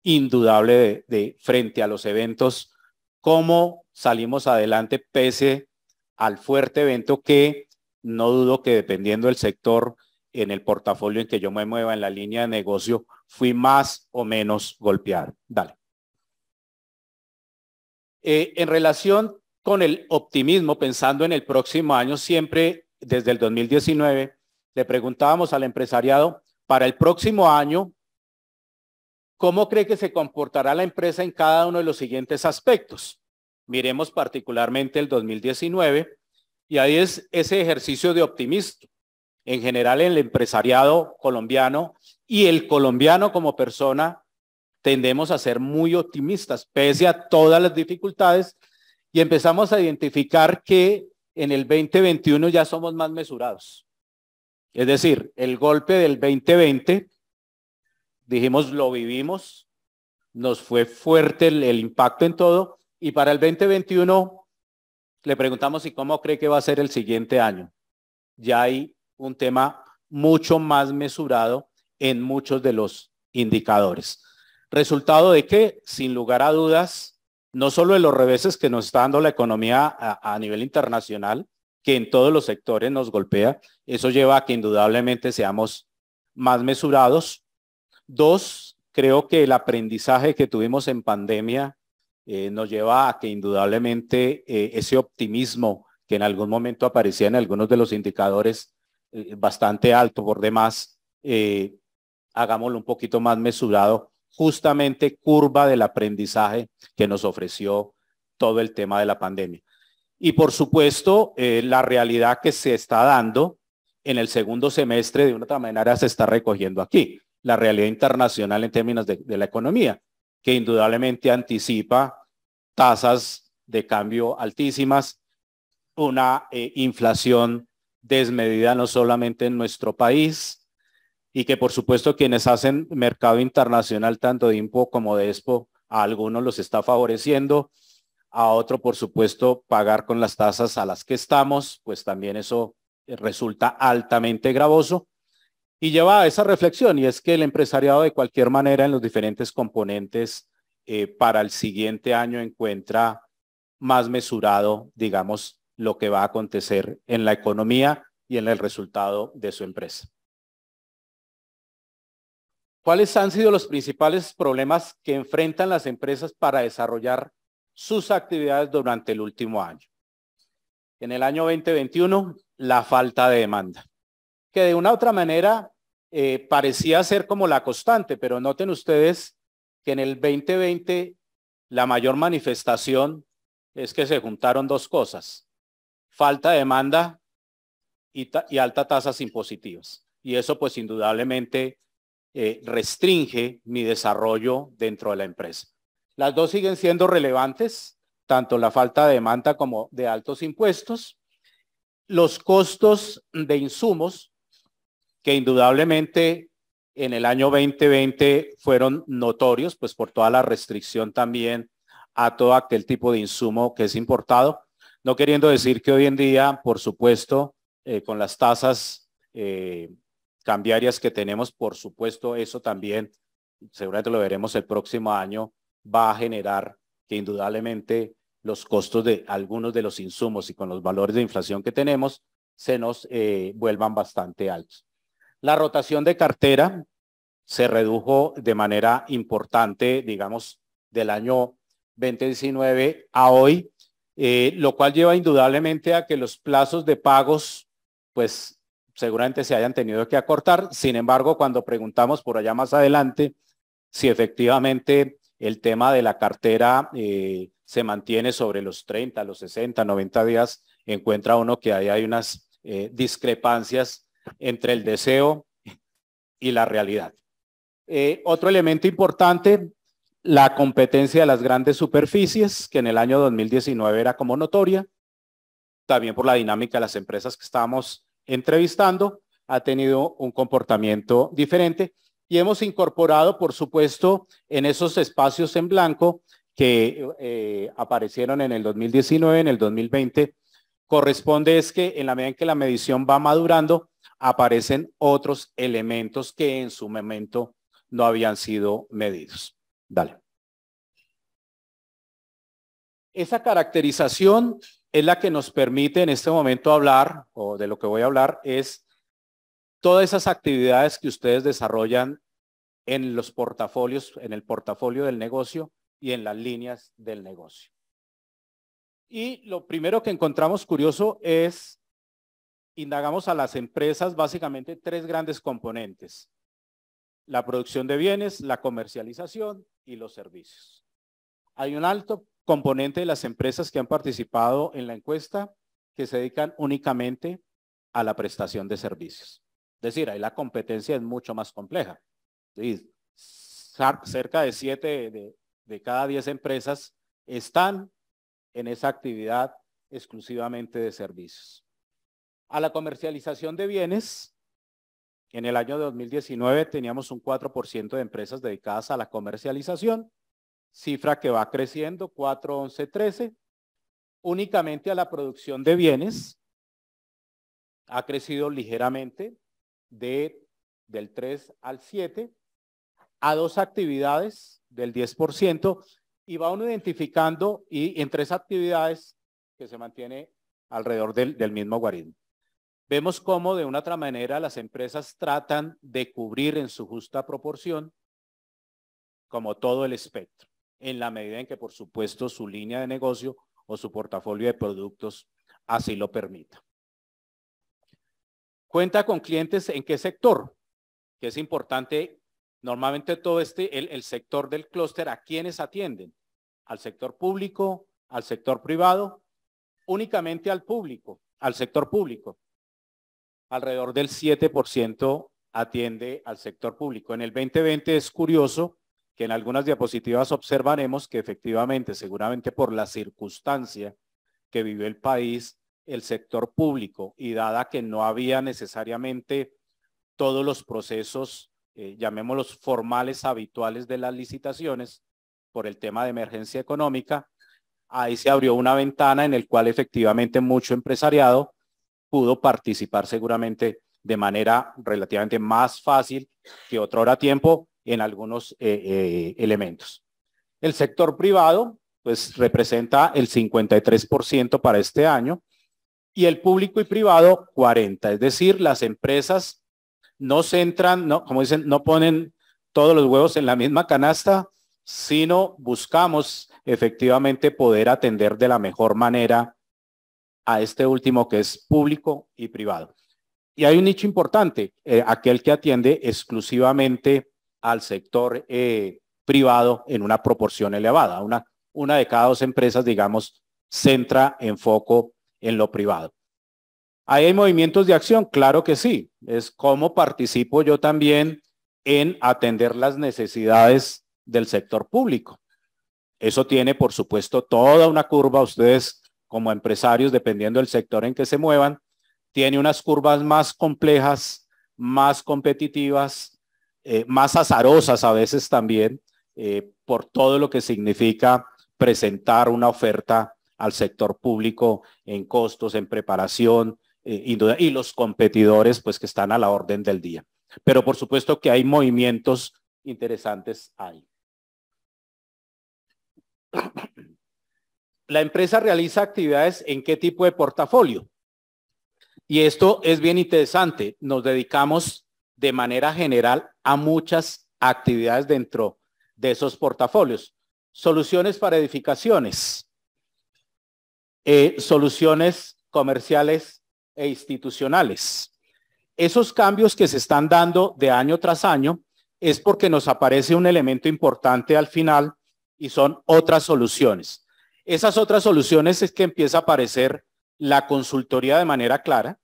indudable de frente a los eventos, cómo salimos adelante pese al fuerte evento que no dudo que dependiendo del sector en el portafolio en que yo me mueva en la línea de negocio, fui más o menos golpeado. Dale. En relación con el optimismo, pensando en el próximo año, siempre desde el 2019 le preguntábamos al empresariado, para el próximo año, ¿cómo cree que se comportará la empresa en cada uno de los siguientes aspectos? Miremos particularmente el 2019 y ahí es ese ejercicio de optimismo. En general, el empresariado colombiano y el colombiano como persona tendemos a ser muy optimistas pese a todas las dificultades y empezamos a identificar que en el 2021 ya somos más mesurados. Es decir, el golpe del 2020, dijimos, lo vivimos, nos fue fuerte el impacto en todo y para el 2021 le preguntamos y cómo cree que va a ser el siguiente año. Ya hay un tema mucho más mesurado en muchos de los indicadores. Resultado de que, sin lugar a dudas, no solo de los reveses que nos está dando la economía a nivel internacional, que en todos los sectores nos golpea, eso lleva a que indudablemente seamos más mesurados. Dos, creo que el aprendizaje que tuvimos en pandemia nos lleva a que indudablemente ese optimismo que en algún momento aparecía en algunos de los indicadores bastante alto por demás, hagámoslo un poquito más mesurado, justamente curva del aprendizaje que nos ofreció todo el tema de la pandemia. Y por supuesto, la realidad que se está dando en el segundo semestre de una otra manera se está recogiendo aquí. La realidad internacional en términos de la economía, que indudablemente anticipa tasas de cambio altísimas, una inflación desmedida no solamente en nuestro país y que por supuesto quienes hacen mercado internacional tanto de IMPO como de EXPO a algunos los está favoreciendo, a otro por supuesto pagar con las tasas a las que estamos, pues también eso resulta altamente gravoso y lleva a esa reflexión y es que el empresariado de cualquier manera en los diferentes componentes para el siguiente año encuentra más mesurado, digamos, lo que va a acontecer en la economía y en el resultado de su empresa. ¿Cuáles han sido los principales problemas que enfrentan las empresas para desarrollar sus actividades durante el último año? En el año 2021, la falta de demanda, que de una u otra manera parecía ser como la constante, pero noten ustedes que en el 2020 la mayor manifestación es que se juntaron dos cosas, falta de demanda y altas tasas impositivas. Y eso pues indudablemente restringe mi desarrollo dentro de la empresa. Las dos siguen siendo relevantes, tanto la falta de demanda como de altos impuestos. Los costos de insumos, que indudablemente en el año 2020 fueron notorios, pues por toda la restricción también a todo aquel tipo de insumo que es importado. No queriendo decir que hoy en día, por supuesto, con las tasas cambiarias que tenemos, por supuesto, eso también, seguramente lo veremos el próximo año, va a generar que indudablemente los costos de algunos de los insumos y con los valores de inflación que tenemos se nos vuelvan bastante altos. La rotación de cartera se redujo de manera importante, digamos, del año 2019 a hoy. lo cual lleva indudablemente a que los plazos de pagos, pues seguramente se hayan tenido que acortar. Sin embargo, cuando preguntamos por allá más adelante si efectivamente el tema de la cartera se mantiene sobre los 30, los 60, 90 días, encuentra uno que ahí hay unas discrepancias entre el deseo y la realidad. Otro elemento importante, la competencia de las grandes superficies, que en el año 2019 era como notoria, también por la dinámica de las empresas que estábamos entrevistando, ha tenido un comportamiento diferente y hemos incorporado, por supuesto, en esos espacios en blanco que aparecieron en el 2019, en el 2020, corresponde es que en la medida en que la medición va madurando, aparecen otros elementos que en su momento no habían sido medidos. Dale. Esa caracterización es la que nos permite en este momento hablar, o de lo que voy a hablar, es todas esas actividades que ustedes desarrollan en los portafolios, en el portafolio del negocio y en las líneas del negocio. Y lo primero que encontramos curioso es, indagamos a las empresas básicamente tres grandes componentes: la producción de bienes, la comercialización y los servicios. Hay un alto componente de las empresas que han participado en la encuesta que se dedican únicamente a la prestación de servicios. Es decir, ahí la competencia es mucho más compleja. Sí, cerca de 7 de cada 10 empresas están en esa actividad exclusivamente de servicios. A la comercialización de bienes, en el año 2019 teníamos un 4% de empresas dedicadas a la comercialización, cifra que va creciendo, 4, 11, 13. Únicamente a la producción de bienes ha crecido ligeramente del 3 al 7, a 2 actividades del 10%, y va uno identificando y en 3 actividades que se mantiene alrededor del mismo guarismo. Vemos cómo de una otra manera las empresas tratan de cubrir en su justa proporción como todo el espectro, en la medida en que por supuesto su línea de negocio o su portafolio de productos así lo permita. Cuenta con clientes en qué sector, que es importante. Normalmente todo el sector del clúster, ¿a quiénes atienden? Al sector público, al sector privado, únicamente al público, al sector público. Alrededor del 7% atiende al sector público. En el 2020 es curioso que en algunas diapositivas observaremos que efectivamente, seguramente por la circunstancia que vivió el país, el sector público, y dada que no había necesariamente todos los procesos, llamémoslos formales, habituales de las licitaciones, por el tema de emergencia económica, ahí se abrió una ventana en el cual efectivamente mucho empresariado pudo participar seguramente de manera relativamente más fácil que otra hora tiempo en algunos elementos. El sector privado pues representa el 53% para este año y el público y privado 40%, es decir, las empresas no centran, no, como dicen, no ponen todos los huevos en la misma canasta, sino buscamos efectivamente poder atender de la mejor manera a este último que es público y privado. Y hay un nicho importante, aquel que atiende exclusivamente al sector privado en una proporción elevada. Una de cada 2 empresas, digamos, centra en foco en lo privado. ¿Ahí hay movimientos de acción? Claro que sí. Es cómo participo yo también en atender las necesidades del sector público. Eso tiene, por supuesto, toda una curva. Ustedes como empresarios, dependiendo del sector en que se muevan, tiene unas curvas más complejas, más competitivas, más azarosas a veces también, por todo lo que significa presentar una oferta al sector público en costos, en preparación, y los competidores pues que están a la orden del día. Pero por supuesto que hay movimientos interesantes ahí. La empresa realiza actividades en qué tipo de portafolio. Y esto es bien interesante. Nos dedicamos de manera general a muchas actividades dentro de esos portafolios. Soluciones para edificaciones. soluciones comerciales e institucionales. Esos cambios que se están dando de año tras año es porque nos aparece un elemento importante al final y son otras soluciones. Esas otras soluciones es que empieza a aparecer la consultoría de manera clara,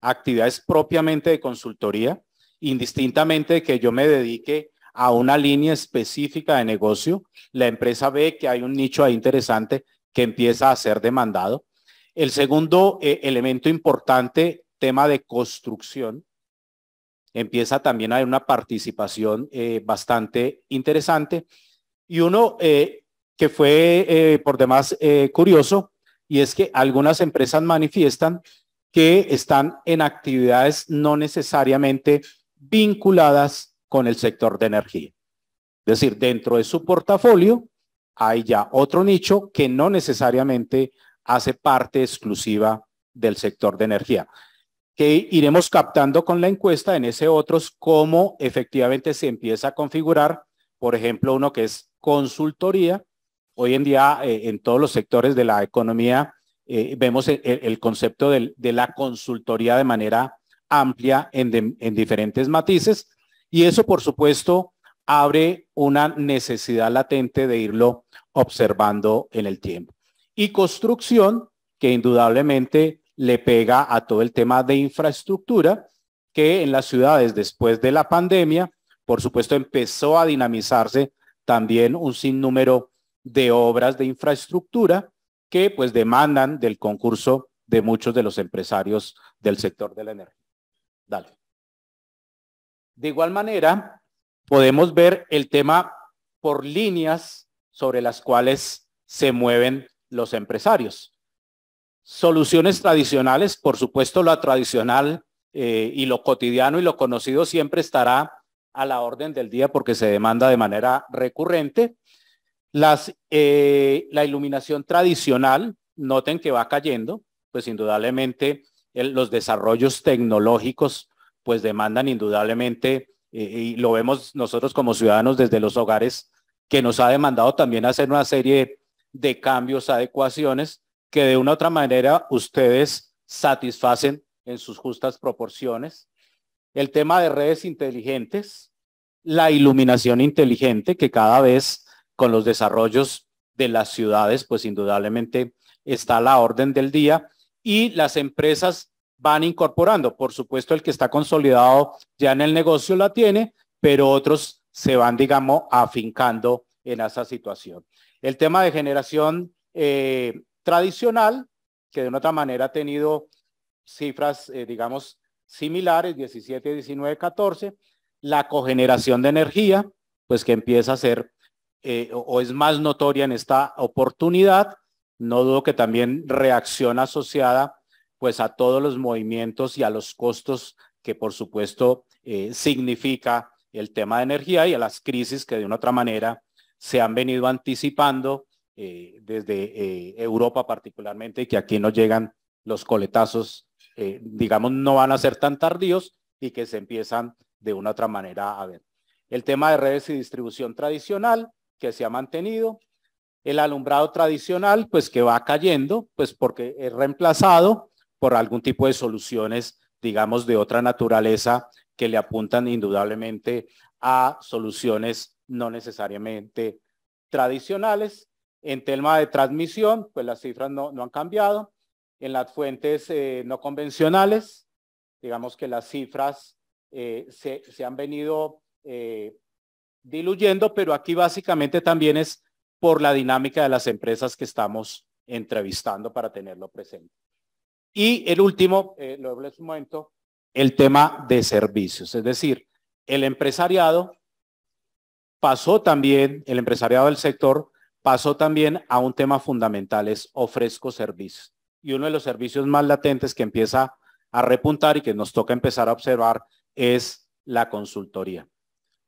actividades propiamente de consultoría, indistintamente de que yo me dedique a una línea específica de negocio, la empresa ve que hay un nicho ahí interesante que empieza a ser demandado. El segundo elemento importante, tema de construcción, empieza también a haber una participación bastante interesante. Y uno que fue por demás curioso, y es que algunas empresas manifiestan que están en actividades no necesariamente vinculadas con el sector de energía. Es decir, dentro de su portafolio hay ya otro nicho que no necesariamente hace parte exclusiva del sector de energía, que iremos captando con la encuesta en ese otros cómo efectivamente se empieza a configurar, por ejemplo, uno que es consultoría. Hoy en día en todos los sectores de la economía vemos el concepto de la consultoría de manera amplia en diferentes matices, y eso por supuesto abre una necesidad latente de irlo observando en el tiempo. Y construcción, que indudablemente le pega a todo el tema de infraestructura, que en las ciudades después de la pandemia, por supuesto, empezó a dinamizarse también un sinnúmero de obras de infraestructura que pues demandan del concurso de muchos de los empresarios del sector de la energía. Dale. De igual manera, podemos ver el tema por líneas sobre las cuales se mueven los empresarios. Soluciones tradicionales, por supuesto, lo tradicional y lo cotidiano y lo conocido siempre estará a la orden del día porque se demanda de manera recurrente. La iluminación tradicional, noten que va cayendo, pues indudablemente los desarrollos tecnológicos pues demandan indudablemente, y lo vemos nosotros como ciudadanos desde los hogares, que nos ha demandado también hacer una serie de cambios, adecuaciones, que de una u otra manera ustedes satisfacen en sus justas proporciones. El tema de redes inteligentes, la iluminación inteligente, que cada vez con los desarrollos de las ciudades, pues indudablemente está a la orden del día, y las empresas van incorporando. Por supuesto, el que está consolidado ya en el negocio la tiene, pero otros se van, digamos, afincando en esa situación. El tema de generación tradicional, que de una otra manera ha tenido cifras, digamos, similares, 17, 19, 14. La cogeneración de energía, pues que empieza a ser o es más notoria en esta oportunidad. No dudo que también reacción asociada pues a todos los movimientos y a los costos que por supuesto significa el tema de energía y a las crisis que de una otra manera se han venido anticipando desde Europa particularmente, y que aquí nos llegan los coletazos, digamos, no van a ser tan tardíos y que se empiezan de una otra manera a ver. El tema de redes y distribución tradicional que se ha mantenido, el alumbrado tradicional pues que va cayendo pues porque es reemplazado por algún tipo de soluciones, digamos, de otra naturaleza que le apuntan indudablemente a soluciones no necesariamente tradicionales. En tema de transmisión, pues las cifras no han cambiado. En las fuentes no convencionales, digamos que las cifras se han venido diluyendo, pero aquí básicamente también es por la dinámica de las empresas que estamos entrevistando para tenerlo presente. Y el último, lo hablé hace un momento, el tema de servicios, es decir, el empresariado pasó también, el empresariado del sector pasó también a un tema fundamental, es ofrezco servicios. Y uno de los servicios más latentes que empieza a repuntar y que nos toca empezar a observar es la consultoría.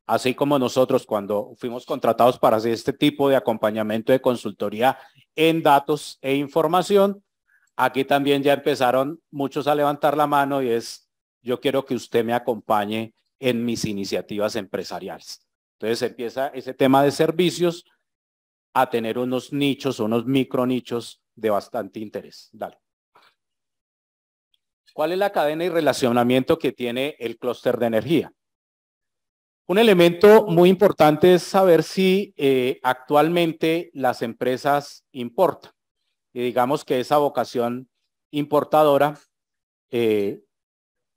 Así como nosotros cuando fuimos contratados para hacer este tipo de acompañamiento de consultoría en datos e información, aquí también ya empezaron muchos a levantar la mano y es, yo quiero que usted me acompañe en mis iniciativas empresariales. Entonces empieza ese tema de servicios a tener unos nichos, unos micronichos de bastante interés. Dale. ¿Cuál es la cadena y relacionamiento que tiene el clúster de energía? Un elemento muy importante es saber si actualmente las empresas importan. Y digamos que esa vocación importadora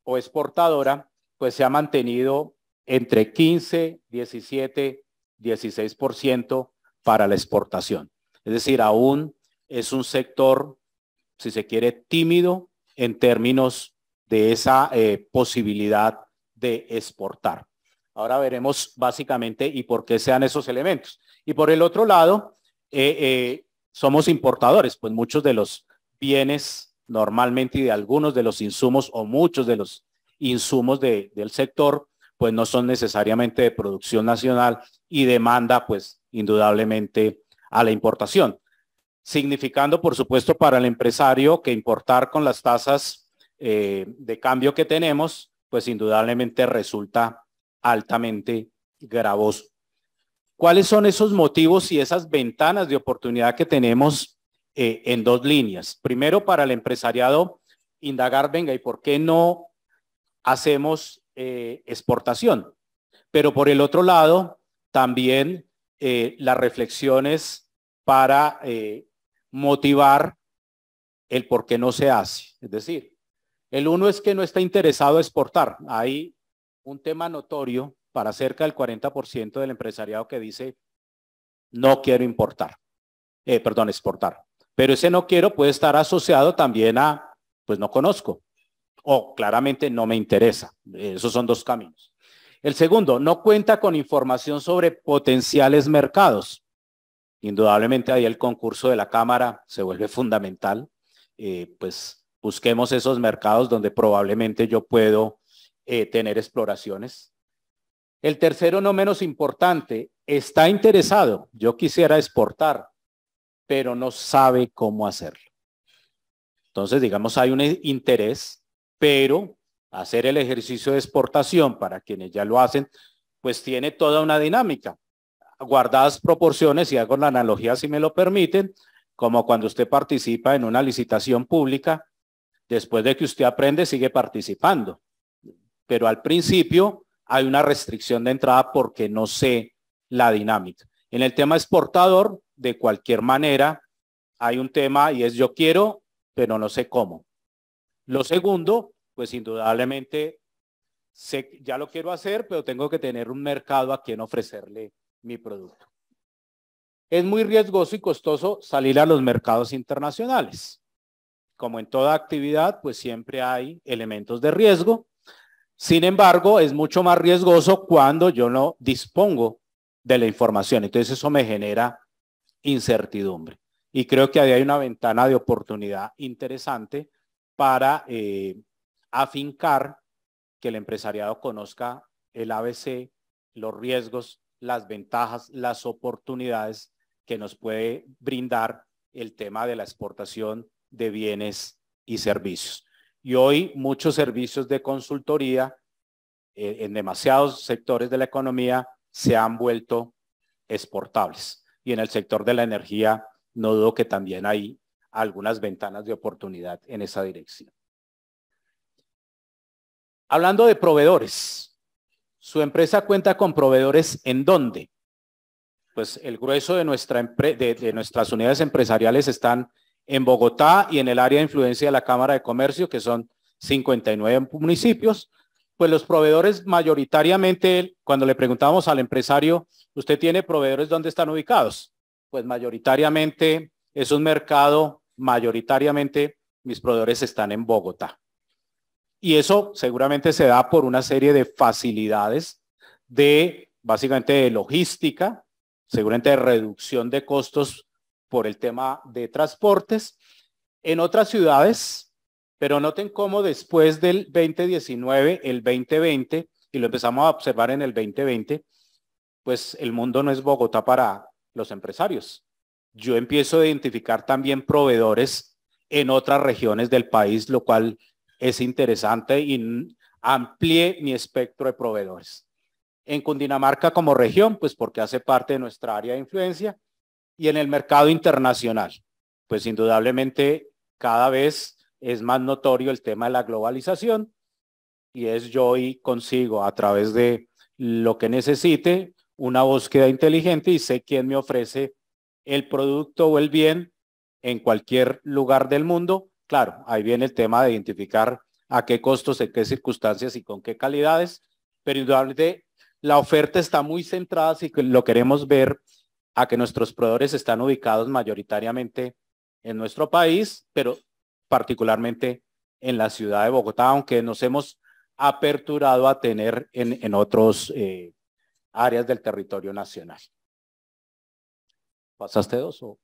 o exportadora, pues se ha mantenido entre 15, 17, 16% para la exportación. Es decir, aún es un sector, si se quiere, tímido en términos de esa posibilidad de exportar. Ahora veremos básicamente y por qué sean esos elementos. Y por el otro lado, somos importadores, pues muchos de los bienes normalmente y de algunos de los insumos o muchos de los insumos del sector, pues no son necesariamente de producción nacional y demanda pues indudablemente a la importación. Significando por supuesto para el empresario que importar con las tasas de cambio que tenemos, pues indudablemente resulta altamente gravoso. ¿Cuáles son esos motivos y esas ventanas de oportunidad que tenemos en dos líneas? Primero, para el empresariado, indagar, venga, ¿y por qué no hacemos exportación? Pero por el otro lado, también las reflexiones para motivar el por qué no se hace. Es decir, el uno es que no está interesado en exportar. Hay un tema notorio para cerca del 40% del empresariado que dice no quiero importar, exportar. Pero ese no quiero puede estar asociado también a pues no conozco o claramente no me interesa. Esos son dos caminos. El segundo, no cuenta con información sobre potenciales mercados. Indudablemente ahí el concurso de la Cámara se vuelve fundamental. Pues busquemos esos mercados donde probablemente yo puedo tener exploraciones. El tercero, no menos importante, está interesado. Yo quisiera exportar, pero no sabe cómo hacerlo. Entonces, digamos, hay un interés, pero hacer el ejercicio de exportación para quienes ya lo hacen, pues tiene toda una dinámica. Guardadas proporciones, y hago la analogía si me lo permiten, como cuando usted participa en una licitación pública, después de que usted aprende sigue participando, pero al principio hay una restricción de entrada porque no sé la dinámica. En el tema exportador, de cualquier manera, hay un tema y es yo quiero, pero no sé cómo. Lo segundo, pues indudablemente sé, ya lo quiero hacer, pero tengo que tener un mercado a quien ofrecerle mi producto. Es muy riesgoso y costoso salir a los mercados internacionales. Como en toda actividad, pues siempre hay elementos de riesgo. Sin embargo, es mucho más riesgoso cuando yo no dispongo de la información. Entonces eso me genera incertidumbre. Y creo que ahí hay una ventana de oportunidad interesante para afincar que el empresariado conozca el ABC, los riesgos, las ventajas, las oportunidades que nos puede brindar el tema de la exportación de bienes y servicios. Y hoy muchos servicios de consultoría en demasiados sectores de la economía se han vuelto exportables. Y en el sector de la energía no dudo que también hay algunas ventanas de oportunidad en esa dirección. Hablando de proveedores, ¿su empresa cuenta con proveedores en dónde? Pues el grueso de nuestras unidades empresariales están en Bogotá y en el área de influencia de la Cámara de Comercio, que son 59 municipios. Pues los proveedores mayoritariamente, cuando le preguntamos al empresario, ¿usted tiene proveedores dónde están ubicados? Pues mayoritariamente es un mercado, mayoritariamente mis proveedores están en Bogotá. Y eso seguramente se da por una serie de facilidades de, básicamente, de logística, seguramente de reducción de costos por el tema de transportes. En otras ciudades, pero noten cómo después del 2019, el 2020, y lo empezamos a observar en el 2020, pues el mundo no es Bogotá para los empresarios. Yo empiezo a identificar también proveedores en otras regiones del país, lo cual es interesante y amplié mi espectro de proveedores. En Cundinamarca como región, pues porque hace parte de nuestra área de influencia, Y en el mercado internacional, pues indudablemente cada vez es más notorio el tema de la globalización y es yo hoy consigo a través de lo que necesite una búsqueda inteligente y sé quién me ofrece el producto o el bien en cualquier lugar del mundo. Claro, ahí viene el tema de identificar a qué costos, en qué circunstancias y con qué calidades, pero indudablemente la oferta está muy centrada, si lo queremos ver, a que nuestros proveedores están ubicados mayoritariamente en nuestro país, pero particularmente en la ciudad de Bogotá, aunque nos hemos aperturado a tener en otros áreas del territorio nacional. ¿Pasaste dos o?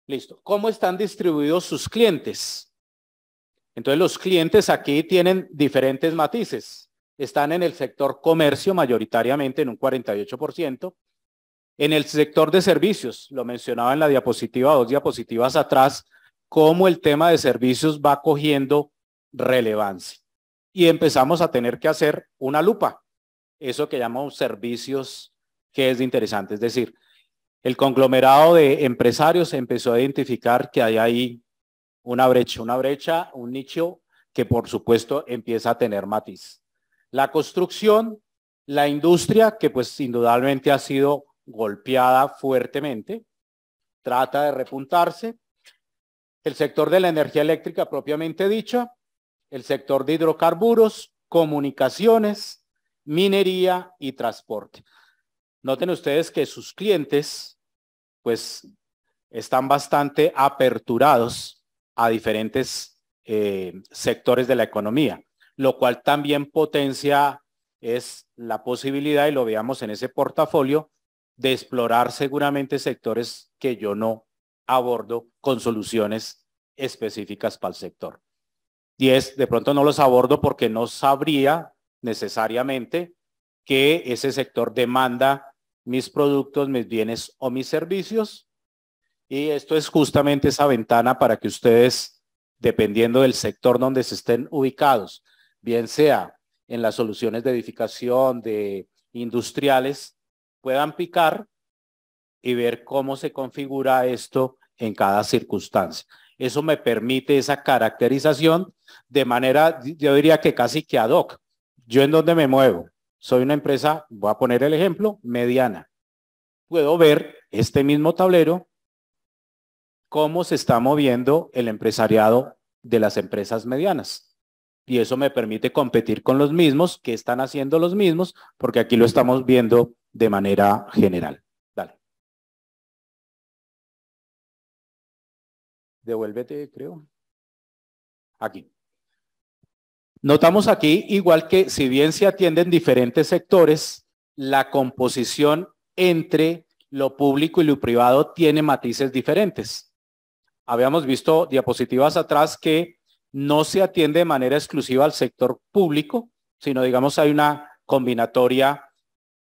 Listo. ¿Cómo están distribuidos sus clientes? Entonces los clientes aquí tienen diferentes matices. Están en el sector comercio mayoritariamente en un 48%. En el sector de servicios, lo mencionaba en la diapositiva, 2 diapositivas atrás, cómo el tema de servicios va cogiendo relevancia. Y empezamos a tener que hacer una lupa, eso que llamamos servicios, que es interesante. Es decir, el conglomerado de empresarios empezó a identificar que hay ahí una brecha, un nicho que por supuesto empieza a tener matiz. La construcción, la industria, que pues indudablemente ha sido golpeada fuertemente, trata de repuntarse. El sector de la energía eléctrica propiamente dicha, el sector de hidrocarburos, comunicaciones, minería y transporte. Noten ustedes que sus clientes pues están bastante aperturados a diferentes sectores de la economía, lo cual también potencia es la posibilidad, y lo veamos en ese portafolio, de explorar seguramente sectores que yo no abordo con soluciones específicas para el sector. Y de pronto no los abordo porque no sabría necesariamente que ese sector demanda mis productos, mis bienes o mis servicios. Y esto es justamente esa ventana para que ustedes, dependiendo del sector donde se estén ubicados, bien sea en las soluciones de edificación, de industriales, puedan picar y ver cómo se configura esto en cada circunstancia. Eso me permite esa caracterización de manera, yo diría que casi que ad hoc. ¿Yo en dónde me muevo? Soy una empresa, voy a poner el ejemplo, mediana. Puedo ver este mismo tablero, cómo se está moviendo el empresariado de las empresas medianas. Y eso me permite competir con los mismos, que están haciendo los mismos, porque aquí lo estamos viendo de manera general. Dale. Devuélvete, creo. Aquí. Notamos aquí, igual que si bien se atienden diferentes sectores, la composición entre lo público y lo privado tiene matices diferentes. Habíamos visto diapositivas atrás que no se atiende de manera exclusiva al sector público, sino digamos hay una combinatoria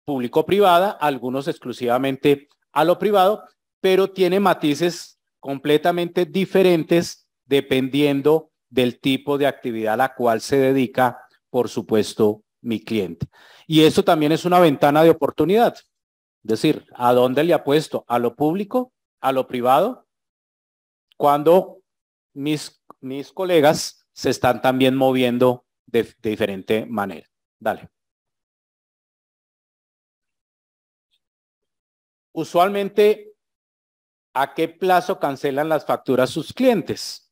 público-privada, algunos exclusivamente a lo privado, pero tiene matices completamente diferentes dependiendo del tipo de actividad a la cual se dedica, por supuesto, mi cliente. Y eso también es una ventana de oportunidad. Es decir, ¿a dónde le apuesto? ¿A lo público? ¿A lo privado? Cuando mis colegas se están también moviendo de diferente manera. Dale. Usualmente, ¿a qué plazo cancelan las facturas sus clientes?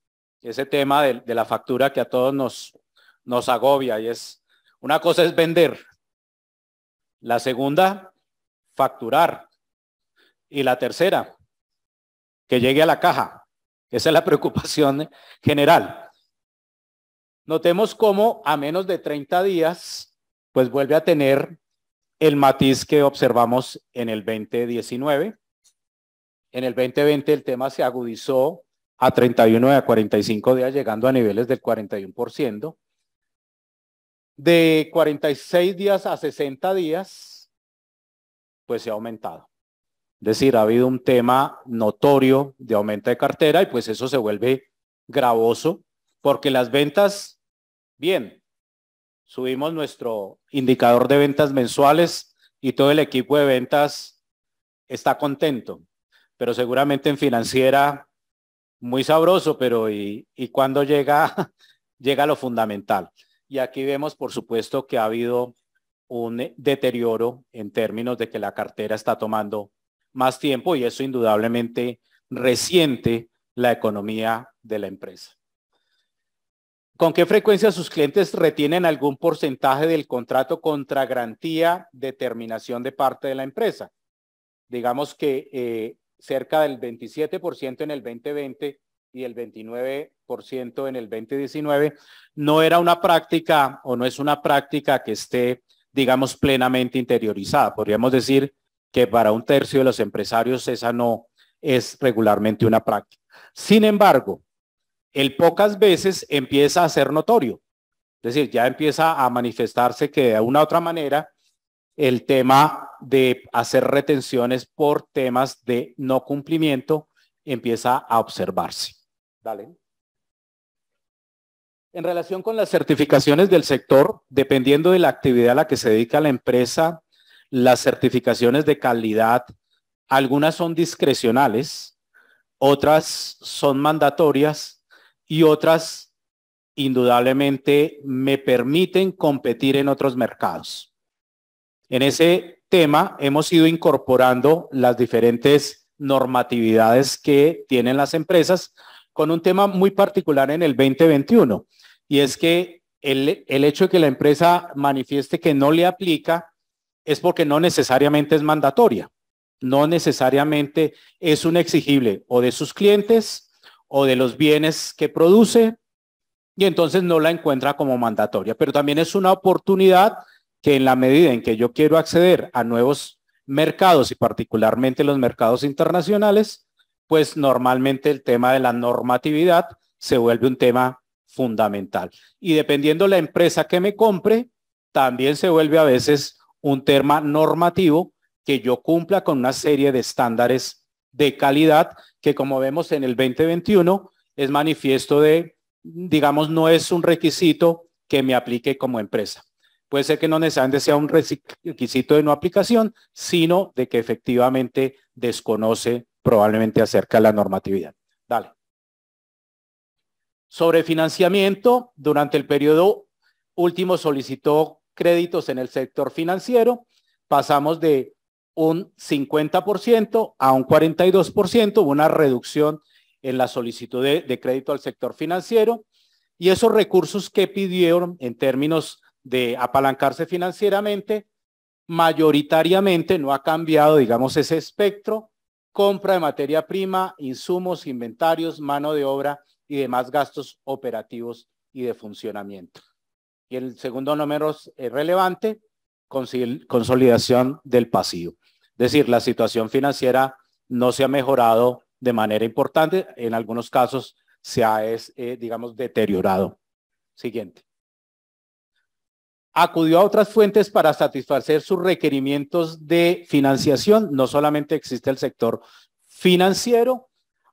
Ese tema de la factura que a todos nos agobia, y es, una cosa es vender, la segunda, facturar, y la tercera, que llegue a la caja. Esa es la preocupación general. Notemos cómo a menos de 30 días, pues vuelve a tener el matiz que observamos en el 2019. En el 2020 el tema se agudizó a 31 a 45 días, llegando a niveles del 41%. De 46 días a 60 días, pues se ha aumentado. Es decir, ha habido un tema notorio de aumento de cartera y pues eso se vuelve gravoso porque las ventas, bien, subimos nuestro indicador de ventas mensuales y todo el equipo de ventas está contento, pero seguramente en financiera muy sabroso, pero ¿y cuando llega, llega lo fundamental? Y aquí vemos, por supuesto, que ha habido un deterioro en términos de que la cartera está tomando más tiempo y eso indudablemente resiente la economía de la empresa. ¿Con qué frecuencia sus clientes retienen algún porcentaje del contrato contra garantía de terminación de parte de la empresa? Digamos que cerca del 27% en el 2020 y el 29% en el 2019, no era una práctica o no es una práctica que esté, digamos, plenamente interiorizada. Podríamos decir que para un tercio de los empresarios esa no es regularmente una práctica. Sin embargo, el pocas veces empieza a ser notorio. Es decir, ya empieza a manifestarse que de una u otra manera el tema de hacer retenciones por temas de no cumplimiento empieza a observarse. Dale. En relación con las certificaciones del sector, dependiendo de la actividad a la que se dedica la empresa, las certificaciones de calidad, algunas son discrecionales, otras son mandatorias y otras indudablemente me permiten competir en otros mercados. En ese tema hemos ido incorporando las diferentes normatividades que tienen las empresas con un tema muy particular en el 2021 y es que el hecho de que la empresa manifieste que no le aplica es porque no necesariamente es mandatoria, no necesariamente es un exigible o de sus clientes o de los bienes que produce y entonces no la encuentra como mandatoria, pero también es una oportunidad que en la medida en que yo quiero acceder a nuevos mercados y particularmente los mercados internacionales, pues normalmente el tema de la normatividad se vuelve un tema fundamental. Y dependiendo la empresa que me compre, también se vuelve a veces un tema normativo que yo cumpla con una serie de estándares de calidad que como vemos en el 2021 es manifiesto de, digamos, no es un requisito que me aplique como empresa. Puede ser que no necesariamente sea un requisito de no aplicación, sino de que efectivamente desconoce probablemente acerca de la normatividad. Dale. Sobre financiamiento, durante el periodo último solicitó créditos en el sector financiero, pasamos de un 50% a un 42%, hubo una reducción en la solicitud de crédito al sector financiero y esos recursos que pidieron en términos de apalancarse financieramente, mayoritariamente no ha cambiado, digamos, ese espectro, compra de materia prima, insumos, inventarios, mano de obra y demás gastos operativos y de funcionamiento. Y el segundo número es relevante, consolidación del pasivo. Es decir, la situación financiera no se ha mejorado de manera importante, en algunos casos se ha, digamos, deteriorado. Siguiente. Acudió a otras fuentes para satisfacer sus requerimientos de financiación. No solamente existe el sector financiero,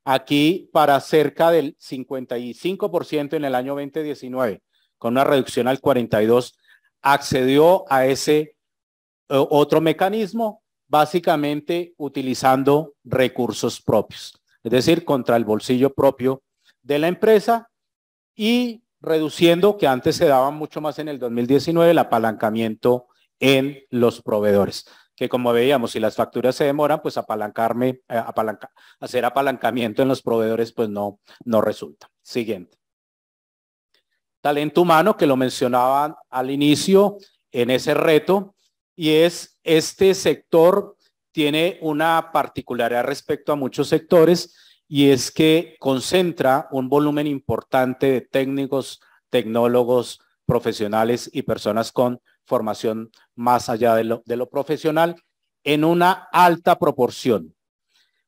aquí para cerca del 55% en el año 2019, con una reducción al 42%, accedió a ese otro mecanismo, básicamente utilizando recursos propios, es decir, contra el bolsillo propio de la empresa y reduciendo, que antes se daba mucho más en el 2019, el apalancamiento en los proveedores, que como veíamos, si las facturas se demoran, pues hacer apalancamiento en los proveedores pues no resulta. Siguiente. Talento humano, que lo mencionaban al inicio en ese reto, y es este sector tiene una particularidad respecto a muchos sectores, y es que concentra un volumen importante de técnicos, tecnólogos, profesionales y personas con formación más allá de lo profesional en una alta proporción.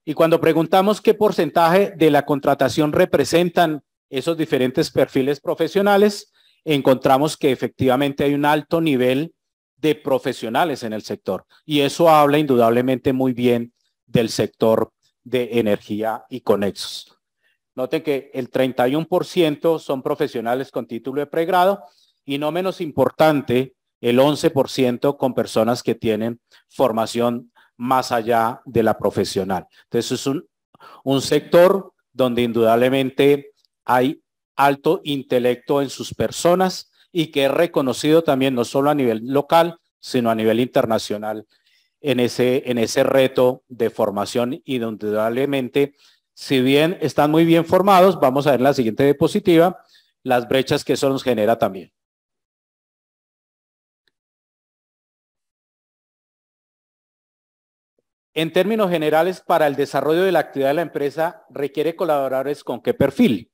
Y cuando preguntamos qué porcentaje de la contratación representan esos diferentes perfiles profesionales, encontramos que efectivamente hay un alto nivel de profesionales en el sector. Y eso habla indudablemente muy bien del sector de energía y conexos. Noten que el 31% son profesionales con título de pregrado y no menos importante, el 11% con personas que tienen formación más allá de la profesional. Entonces es un sector donde indudablemente hay alto intelecto en sus personas y que es reconocido también no solo a nivel local, sino a nivel internacional en ese reto de formación y donde indudablemente, si bien están muy bien formados, vamos a ver en la siguiente diapositiva, las brechas que eso nos genera también. En términos generales, para el desarrollo de la actividad de la empresa, ¿requiere colaboradores con qué perfil?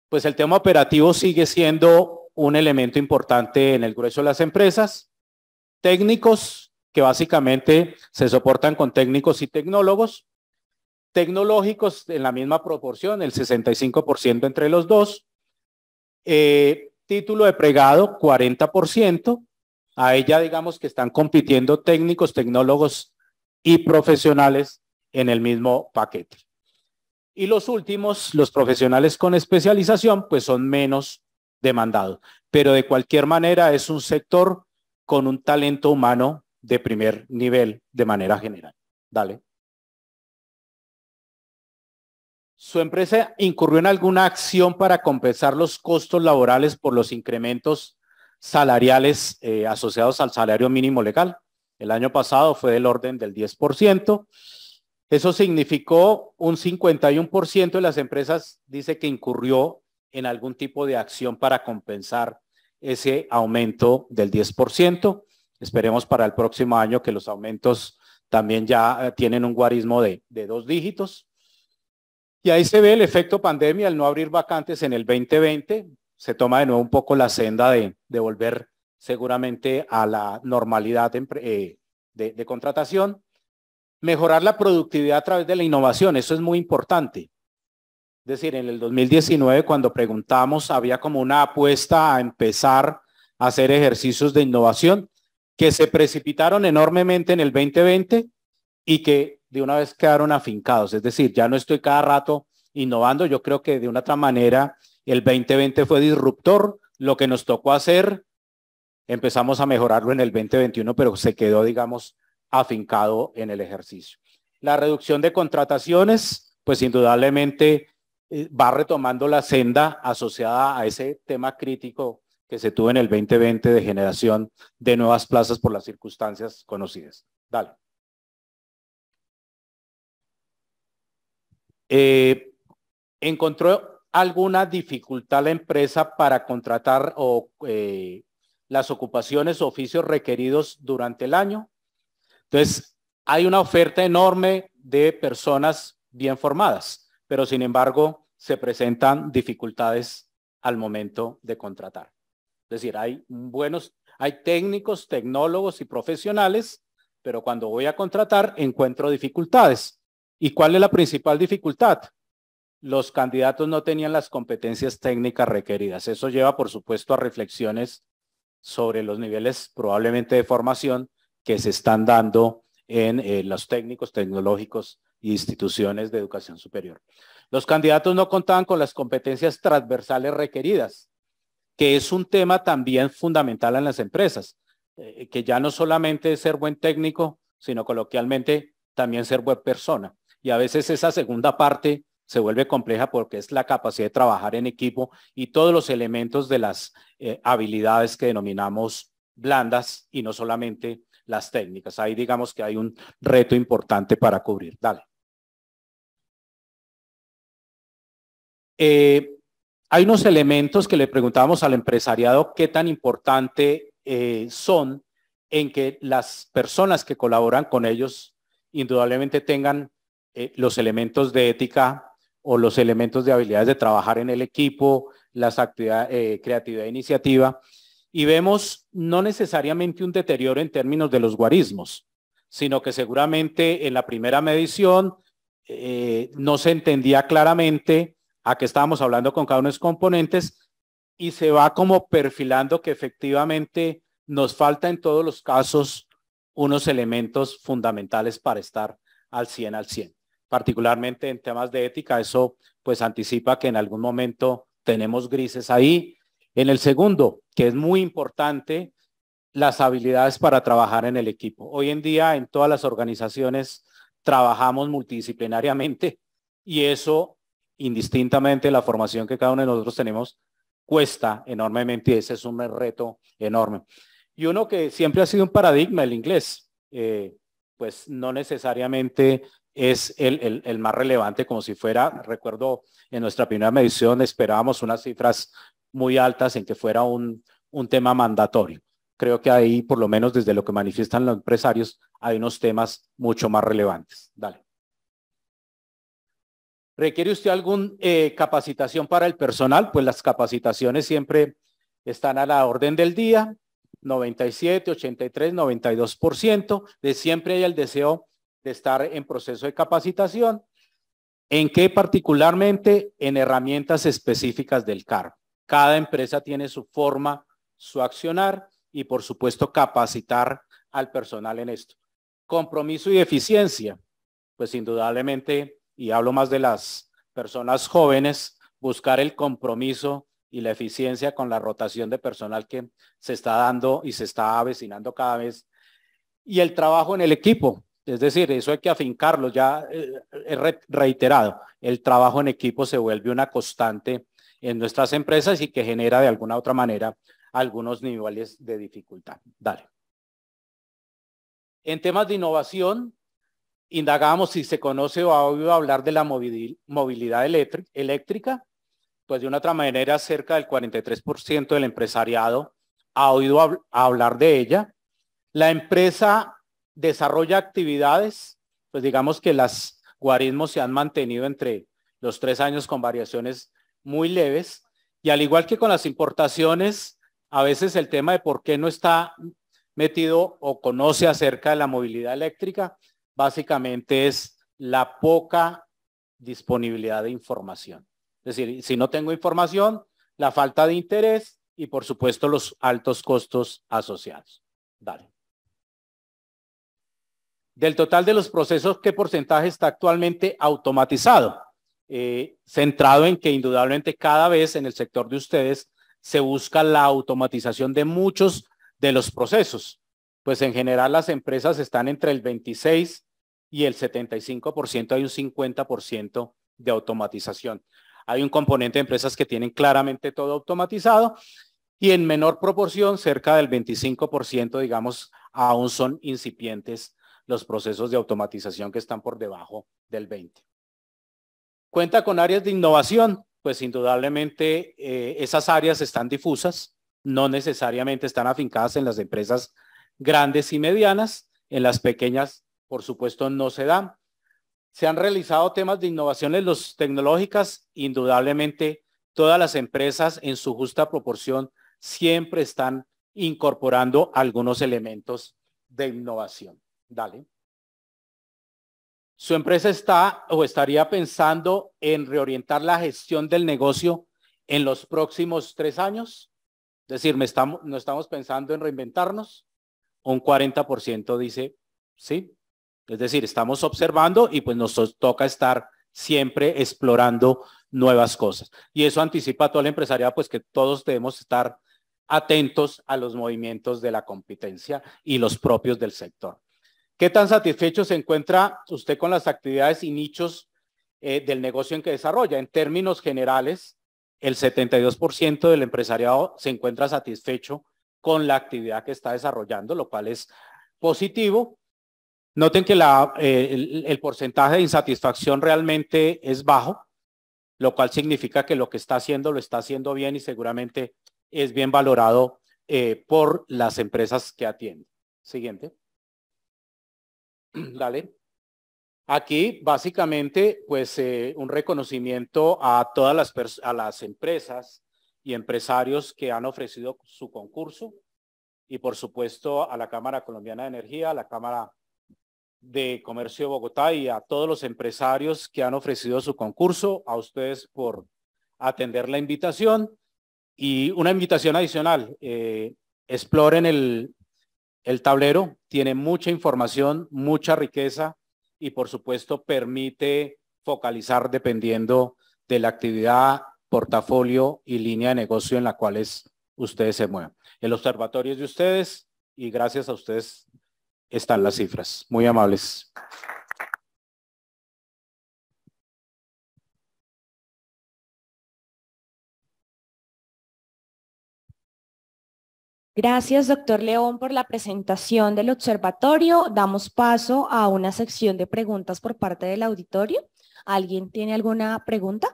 Pues el tema operativo sigue siendo un elemento importante en el grueso de las empresas. Técnicos, que básicamente se soportan con técnicos y tecnólogos. Tecnológicos en la misma proporción, el 65% entre los dos. Título de pregado, 40%. A ella digamos que están compitiendo técnicos, tecnólogos y profesionales en el mismo paquete. Y los últimos, los profesionales con especialización, pues son menos demandados. Pero de cualquier manera es un sector con un talento humano de primer nivel de manera general. Dale. ¿Su empresa incurrió en alguna acción para compensar los costos laborales por los incrementos salariales asociados al salario mínimo legal? El año pasado fue del orden del 10%. Eso significó un 51% de las empresas dice que incurrió en algún tipo de acción para compensar ese aumento del 10%. Esperemos para el próximo año que los aumentos también ya tienen un guarismo de 2 dígitos. Y ahí se ve el efecto pandemia, el no abrir vacantes en el 2020. Se toma de nuevo un poco la senda de volver seguramente a la normalidad de contratación. Mejorar la productividad a través de la innovación, eso es muy importante. Es decir, en el 2019 cuando preguntamos había como una apuesta a empezar a hacer ejercicios de innovación que se precipitaron enormemente en el 2020 y que de una vez quedaron afincados. Es decir, ya no estoy cada rato innovando. Yo creo que de una otra manera el 2020 fue disruptor. Lo que nos tocó hacer, empezamos a mejorarlo en el 2021, pero se quedó, digamos, afincado en el ejercicio. La reducción de contrataciones, pues indudablemente va retomando la senda asociada a ese tema crítico que se tuvo en el 2020 de generación de nuevas plazas por las circunstancias conocidas. Dale. ¿Encontró alguna dificultad la empresa para contratar las ocupaciones o oficios requeridos durante el año? Entonces, hay una oferta enorme de personas bien formadas, pero sin embargo se presentan dificultades al momento de contratar. Es decir, hay técnicos, tecnólogos y profesionales, pero cuando voy a contratar encuentro dificultades. ¿Y cuál es la principal dificultad? Los candidatos no tenían las competencias técnicas requeridas. Eso lleva, por supuesto, a reflexiones sobre los niveles probablemente de formación que se están dando en los técnicos, tecnológicos e instituciones de educación superior. Los candidatos no contaban con las competencias transversales requeridas, que es un tema también fundamental en las empresas, que ya no solamente es ser buen técnico, sino coloquialmente también ser buena persona. Y a veces esa segunda parte se vuelve compleja porque es la capacidad de trabajar en equipo y todos los elementos de las habilidades que denominamos blandas y no solamente las técnicas. Ahí digamos que hay un reto importante para cubrir. Dale. Hay unos elementos que le preguntábamos al empresariado qué tan importante son en que las personas que colaboran con ellos indudablemente tengan los elementos de ética o los elementos de habilidades de trabajar en el equipo, las actividades, creatividad e iniciativa. Y vemos no necesariamente un deterioro en términos de los guarismos, sino que seguramente en la primera medición no se entendía claramente a qué estábamos hablando con cada uno de los componentes y se va como perfilando que efectivamente nos falta en todos los casos unos elementos fundamentales para estar al 100 al 100. Particularmente en temas de ética, eso pues anticipa que en algún momento tenemos grises ahí. En el segundo, que es muy importante, las habilidades para trabajar en el equipo. Hoy en día en todas las organizaciones trabajamos multidisciplinariamente y eso, indistintamente de la formación que cada uno de nosotros tenemos, cuesta enormemente y ese es un reto enorme. Y uno que siempre ha sido un paradigma, el inglés, pues no necesariamente es el más relevante como si fuera, recuerdo en nuestra primera medición esperábamos unas cifras muy altas en que fuera un tema mandatorio. Creo que ahí, por lo menos desde lo que manifiestan los empresarios, hay unos temas mucho más relevantes. Dale. ¿Requiere usted alguna capacitación para el personal? Pues las capacitaciones siempre están a la orden del día, 97, 83, 92%, de siempre hay el deseo de estar en proceso de capacitación. ¿En qué particularmente? En herramientas específicas del cargo. Cada empresa tiene su forma, su accionar y por supuesto capacitar al personal en esto. Compromiso y eficiencia, pues indudablemente, y hablo más de las personas jóvenes, buscar el compromiso y la eficiencia con la rotación de personal que se está dando y se está avecinando cada vez. Y el trabajo en el equipo, es decir, eso hay que afincarlo, ya he reiterado, el trabajo en equipo se vuelve una constante en nuestras empresas y que genera de alguna otra manera algunos niveles de dificultad. Dale. En temas de innovación, indagamos si se conoce o ha oído hablar de la movilidad eléctrica, pues de una otra manera cerca del 43% del empresariado ha oído hablar de ella. La empresa desarrolla actividades, pues digamos que los guarismos se han mantenido entre los 3 años con variaciones muy leves y al igual que con las importaciones, a veces el tema de por qué no está metido o conoce acerca de la movilidad eléctrica, básicamente es la poca disponibilidad de información. Es decir, si no tengo información, la falta de interés y por supuesto los altos costos asociados. Dale. Del total de los procesos, ¿qué porcentaje está actualmente automatizado? Centrado en que indudablemente cada vez en el sector de ustedes se busca la automatización de muchos de los procesos. Pues en general las empresas están entre el 26 y el 75%, hay un 50% de automatización. Hay un componente de empresas que tienen claramente todo automatizado y en menor proporción, cerca del 25%, digamos, aún son incipientes los procesos de automatización que están por debajo del 20%. ¿Cuenta con áreas de innovación? Pues indudablemente esas áreas están difusas, no necesariamente están afincadas en las empresas grandes y medianas, en las pequeñas, por supuesto, no se dan. Se han realizado temas de innovaciones tecnológicas, indudablemente todas las empresas en su justa proporción siempre están incorporando algunos elementos de innovación. Dale. Su empresa está o estaría pensando en reorientar la gestión del negocio en los próximos 3 años. Es decir, no estamos pensando en reinventarnos. Un 40% dice sí. Es decir, estamos observando y pues nos toca estar siempre explorando nuevas cosas. Y eso anticipa a toda la empresarial, pues que todos debemos estar atentos a los movimientos de la competencia y los propios del sector. ¿Qué tan satisfecho se encuentra usted con las actividades y nichos del negocio en que desarrolla? En términos generales, el 72% del empresariado se encuentra satisfecho con la actividad que está desarrollando, lo cual es positivo. Noten que el porcentaje de insatisfacción realmente es bajo, lo cual significa que lo que está haciendo lo está haciendo bien y seguramente es bien valorado por las empresas que atienden. Siguiente. Dale. Aquí básicamente pues un reconocimiento a todas las empresas y empresarios que han ofrecido su concurso y por supuesto a la Cámara Colombiana de Energía, a la Cámara de Comercio de Bogotá y a todos los empresarios que han ofrecido su concurso, a ustedes por atender la invitación y una invitación adicional, exploren el tablero, tiene mucha información, mucha riqueza y por supuesto permite focalizar dependiendo de la actividad, portafolio y línea de negocio en la cual ustedes se mueven. El observatorio es de ustedes, y gracias a ustedes están las cifras. Muy amables. Gracias, doctor León, por la presentación del observatorio. Damos paso a una sección de preguntas por parte del auditorio. ¿Alguien tiene alguna pregunta?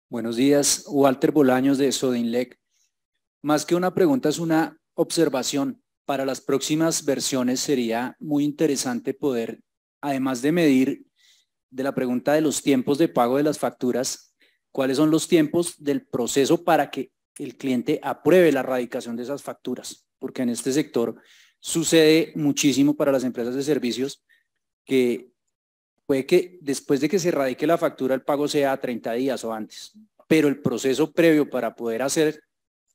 Buenos días, Walter Bolaños de Sodinlec. Más que una pregunta, es una observación. Para las próximas versiones sería muy interesante poder, además de medir de la pregunta de los tiempos de pago de las facturas, cuáles son los tiempos del proceso para que el cliente apruebe la erradicación de esas facturas, porque en este sector sucede muchísimo para las empresas de servicios que puede que después de que se erradique la factura el pago sea a 30 días o antes, pero el proceso previo para poder hacer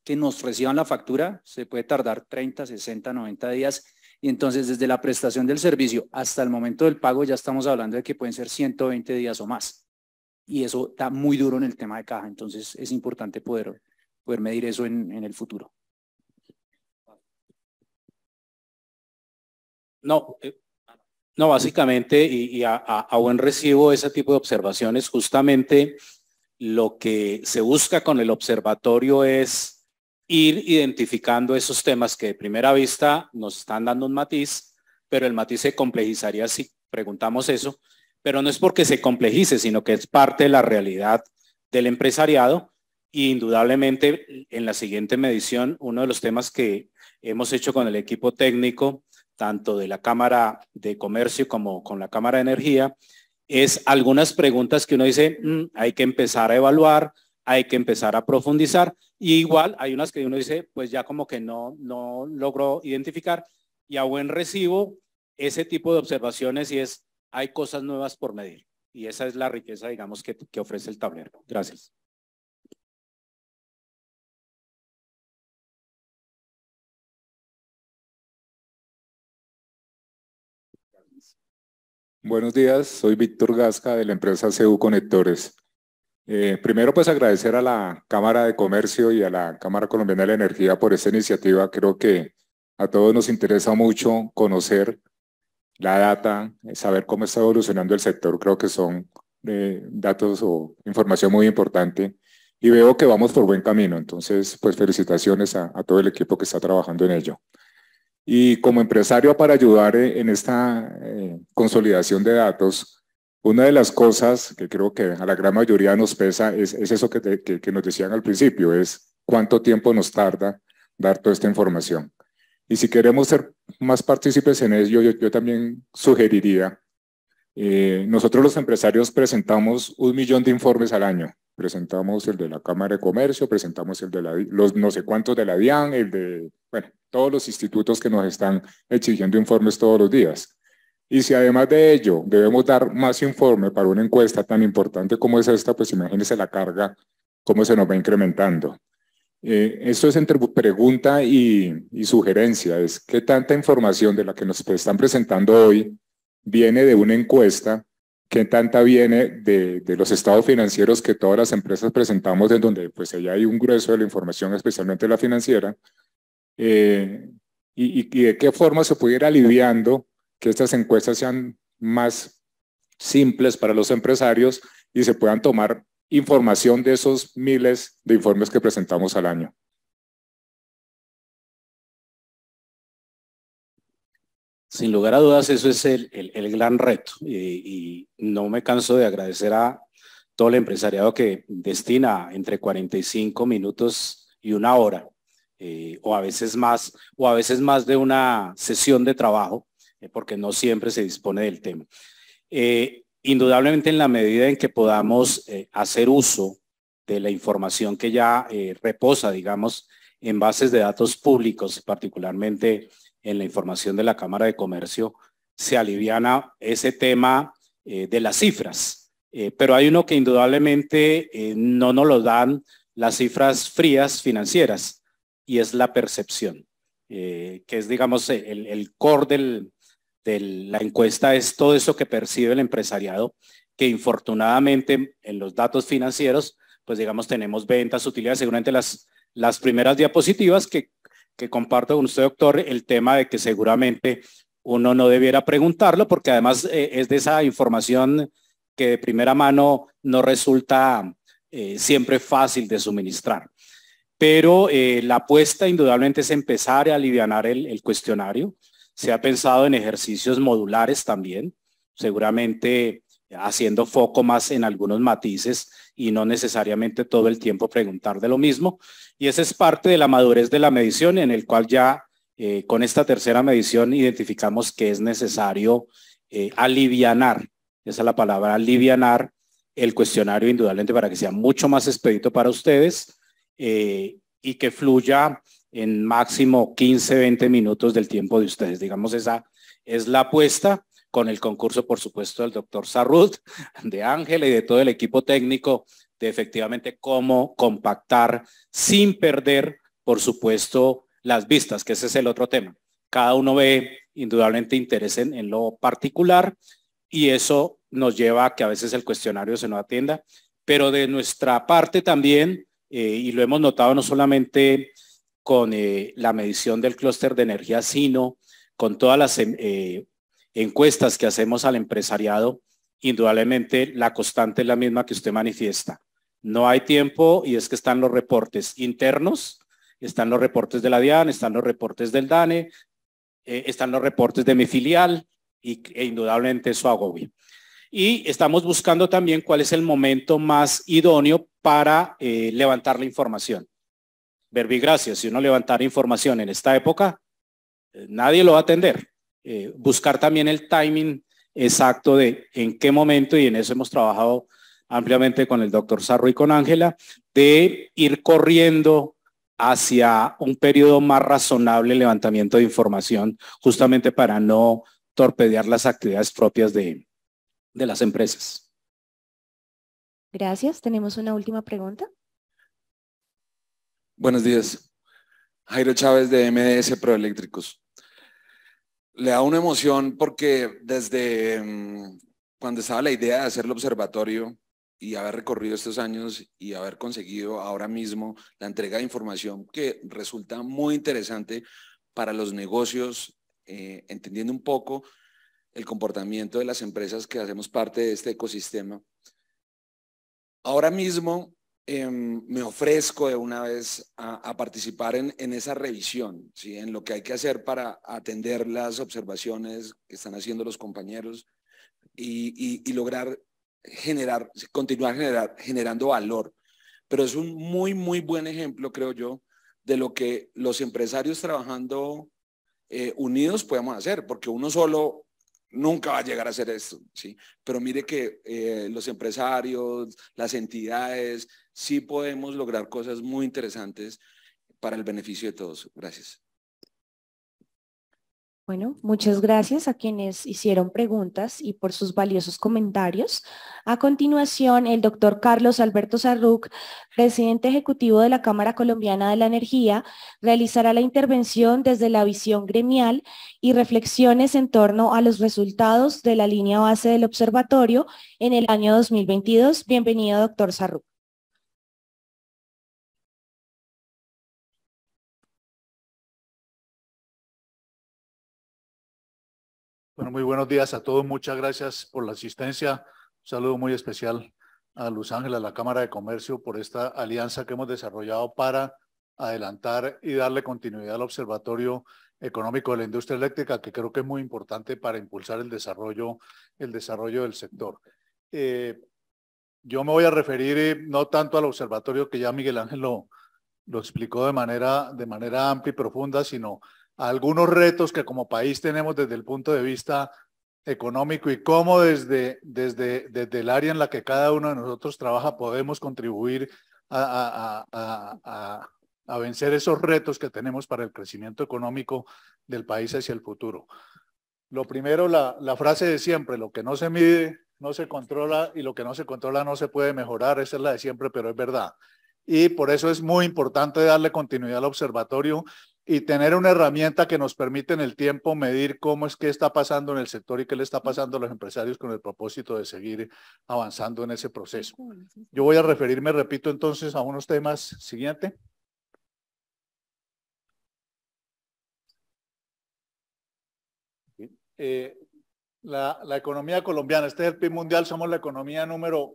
que nos reciban la factura se puede tardar 30, 60, 90 días y entonces desde la prestación del servicio hasta el momento del pago ya estamos hablando de que pueden ser 120 días o más y eso está muy duro en el tema de caja, entonces es importante poder medir eso en el futuro. No, básicamente, y a buen recibo ese tipo de observaciones, justamente lo que se busca con el observatorio es ir identificando esos temas que de primera vista nos están dando un matiz, pero el matiz se complejizaría si preguntamos eso, pero no es porque se complejice, sino que es parte de la realidad del empresariado y indudablemente en la siguiente medición, uno de los temas que hemos hecho con el equipo técnico, tanto de la Cámara de Comercio como con la Cámara de Energía, es algunas preguntas que uno dice, hay que empezar a evaluar, hay que empezar a profundizar, y igual hay unas que uno dice, pues ya como que no logró identificar, y a buen recibo ese tipo de observaciones y es, hay cosas nuevas por medir, y esa es la riqueza, digamos, que ofrece el tablero. Gracias. Buenos días, soy Víctor Gasca de la empresa CU Conectores. Primero, pues agradecer a la Cámara de Comercio y a la Cámara Colombiana de la Energía por esta iniciativa. Creo que a todos nos interesa mucho conocer la data, saber cómo está evolucionando el sector. Creo que son datos o información muy importante y veo que vamos por buen camino. Entonces, pues felicitaciones a todo el equipo que está trabajando en ello. Y como empresario, para ayudar en esta consolidación de datos, una de las cosas que creo que a la gran mayoría nos pesa es eso que nos decían al principio, es cuánto tiempo nos tarda dar toda esta información. Y si queremos ser más partícipes en ello, yo también sugeriría, nosotros los empresarios presentamos 1 millón de informes al año. Presentamos el de la Cámara de Comercio, presentamos el de los no sé cuántos de la DIAN, el de, bueno, todos los institutos que nos están exigiendo informes todos los días. Y si además de ello debemos dar más informe para una encuesta tan importante como es esta, pues imagínense la carga, cómo se nos va incrementando. Esto es entre pregunta y sugerencia, es qué tanta información de la que nos están presentando hoy viene de una encuesta, qué tanta viene de los estados financieros que todas las empresas presentamos, en donde pues allá hay un grueso de la información, especialmente la financiera, y de qué forma se puede ir aliviando que estas encuestas sean más simples para los empresarios y se puedan tomar información de esos miles de informes que presentamos al año. Sin lugar a dudas, eso es el gran reto y no me canso de agradecer a todo el empresariado que destina entre 45 minutos y 1 hora, o a veces más de una sesión de trabajo, porque no siempre se dispone del tema. Indudablemente en la medida en que podamos hacer uso de la información que ya reposa, digamos, en bases de datos públicos, particularmente en la información de la Cámara de Comercio, se aliviana ese tema de las cifras. Pero hay uno que indudablemente no nos lo dan las cifras frías financieras, y es la percepción, que es, digamos, el core de la encuesta, es todo eso que percibe el empresariado, que infortunadamente en los datos financieros, pues digamos, tenemos ventas, utilidades, seguramente las primeras diapositivas que comparto con usted, doctor, el tema de que seguramente uno no debiera preguntarlo, porque además es de esa información que de primera mano no resulta siempre fácil de suministrar. Pero la apuesta indudablemente es empezar a alivianar el cuestionario. Se ha pensado en ejercicios modulares también, seguramente haciendo foco más en algunos matices y no necesariamente todo el tiempo preguntar de lo mismo. Y esa es parte de la madurez de la medición, en el cual ya con esta tercera medición identificamos que es necesario alivianar, esa es la palabra, alivianar el cuestionario indudablemente para que sea mucho más expedito para ustedes y que fluya en máximo 15, 20 minutos del tiempo de ustedes. Digamos, esa es la apuesta, con el concurso, por supuesto, del doctor Sarrut, de Ángela y de todo el equipo técnico, de efectivamente cómo compactar sin perder, por supuesto, las vistas, que ese es el otro tema. Cada uno ve indudablemente interés en lo particular y eso nos lleva a que a veces el cuestionario se no atienda, pero de nuestra parte también, y lo hemos notado no solamente con la medición del clúster de energía, sino con todas las encuestas que hacemos al empresariado, indudablemente la constante es la misma que usted manifiesta. No hay tiempo y es que están los reportes internos, están los reportes de la DIAN, están los reportes del DANE, están los reportes de mi filial e indudablemente eso agobia. Y estamos buscando también cuál es el momento más idóneo para levantar la información. Verbigracia, si uno levantara información en esta época, nadie lo va a atender. Buscar también el timing exacto de en qué momento, y en eso hemos trabajado ampliamente con el doctor Sarro y con Ángela, de ir corriendo hacia un periodo más razonable de levantamiento de información, justamente para no torpedear las actividades propias de las empresas. Gracias. Tenemos una última pregunta. Buenos días. Jairo Chávez de MDS Proeléctricos. Le da una emoción porque desde cuando estaba la idea de hacer el observatorio y haber recorrido estos años y haber conseguido ahora mismo la entrega de información que resulta muy interesante para los negocios, entendiendo un poco el comportamiento de las empresas que hacemos parte de este ecosistema. Ahora mismo me ofrezco de una vez a participar en esa revisión, ¿sí? En lo que hay que hacer para atender las observaciones que están haciendo los compañeros y lograr continuar generando valor. Pero es un muy, muy buen ejemplo, creo yo, de lo que los empresarios trabajando unidos podemos hacer, porque uno solo nunca va a llegar a hacer esto, ¿sí? Pero mire que los empresarios, las entidades, sí podemos lograr cosas muy interesantes para el beneficio de todos. Gracias. Bueno, muchas gracias a quienes hicieron preguntas y por sus valiosos comentarios. A continuación, el doctor Carlos Alberto Sarruc, presidente ejecutivo de la Cámara Colombiana de la Energía, realizará la intervención desde la visión gremial y reflexiones en torno a los resultados de la línea base del observatorio en el año 2022. Bienvenido, doctor Sarruc. Bueno, muy buenos días a todos. Muchas gracias por la asistencia. Un saludo muy especial a Luz Ángela, a la Cámara de Comercio, por esta alianza que hemos desarrollado para adelantar y darle continuidad al Observatorio Económico de la Industria Eléctrica, que creo que es muy importante para impulsar el desarrollo del sector. Yo me voy a referir no tanto al observatorio, que ya Miguel Ángel lo explicó de manera amplia y profunda, sino a algunos retos que como país tenemos desde el punto de vista económico y cómo desde el área en la que cada uno de nosotros trabaja podemos contribuir a vencer esos retos que tenemos para el crecimiento económico del país hacia el futuro. Lo primero, la frase de siempre: lo que no se mide no se controla y lo que no se controla no se puede mejorar. Esa es la de siempre, pero es verdad. y por eso es muy importante darle continuidad al observatorio y tener una herramienta que nos permite en el tiempo medir cómo es que está pasando en el sector y qué le está pasando a los empresarios con el propósito de seguir avanzando en ese proceso. Yo voy a referirme, repito, entonces a unos temas. Siguiente. La economía colombiana, este es el PIB mundial, somos la economía número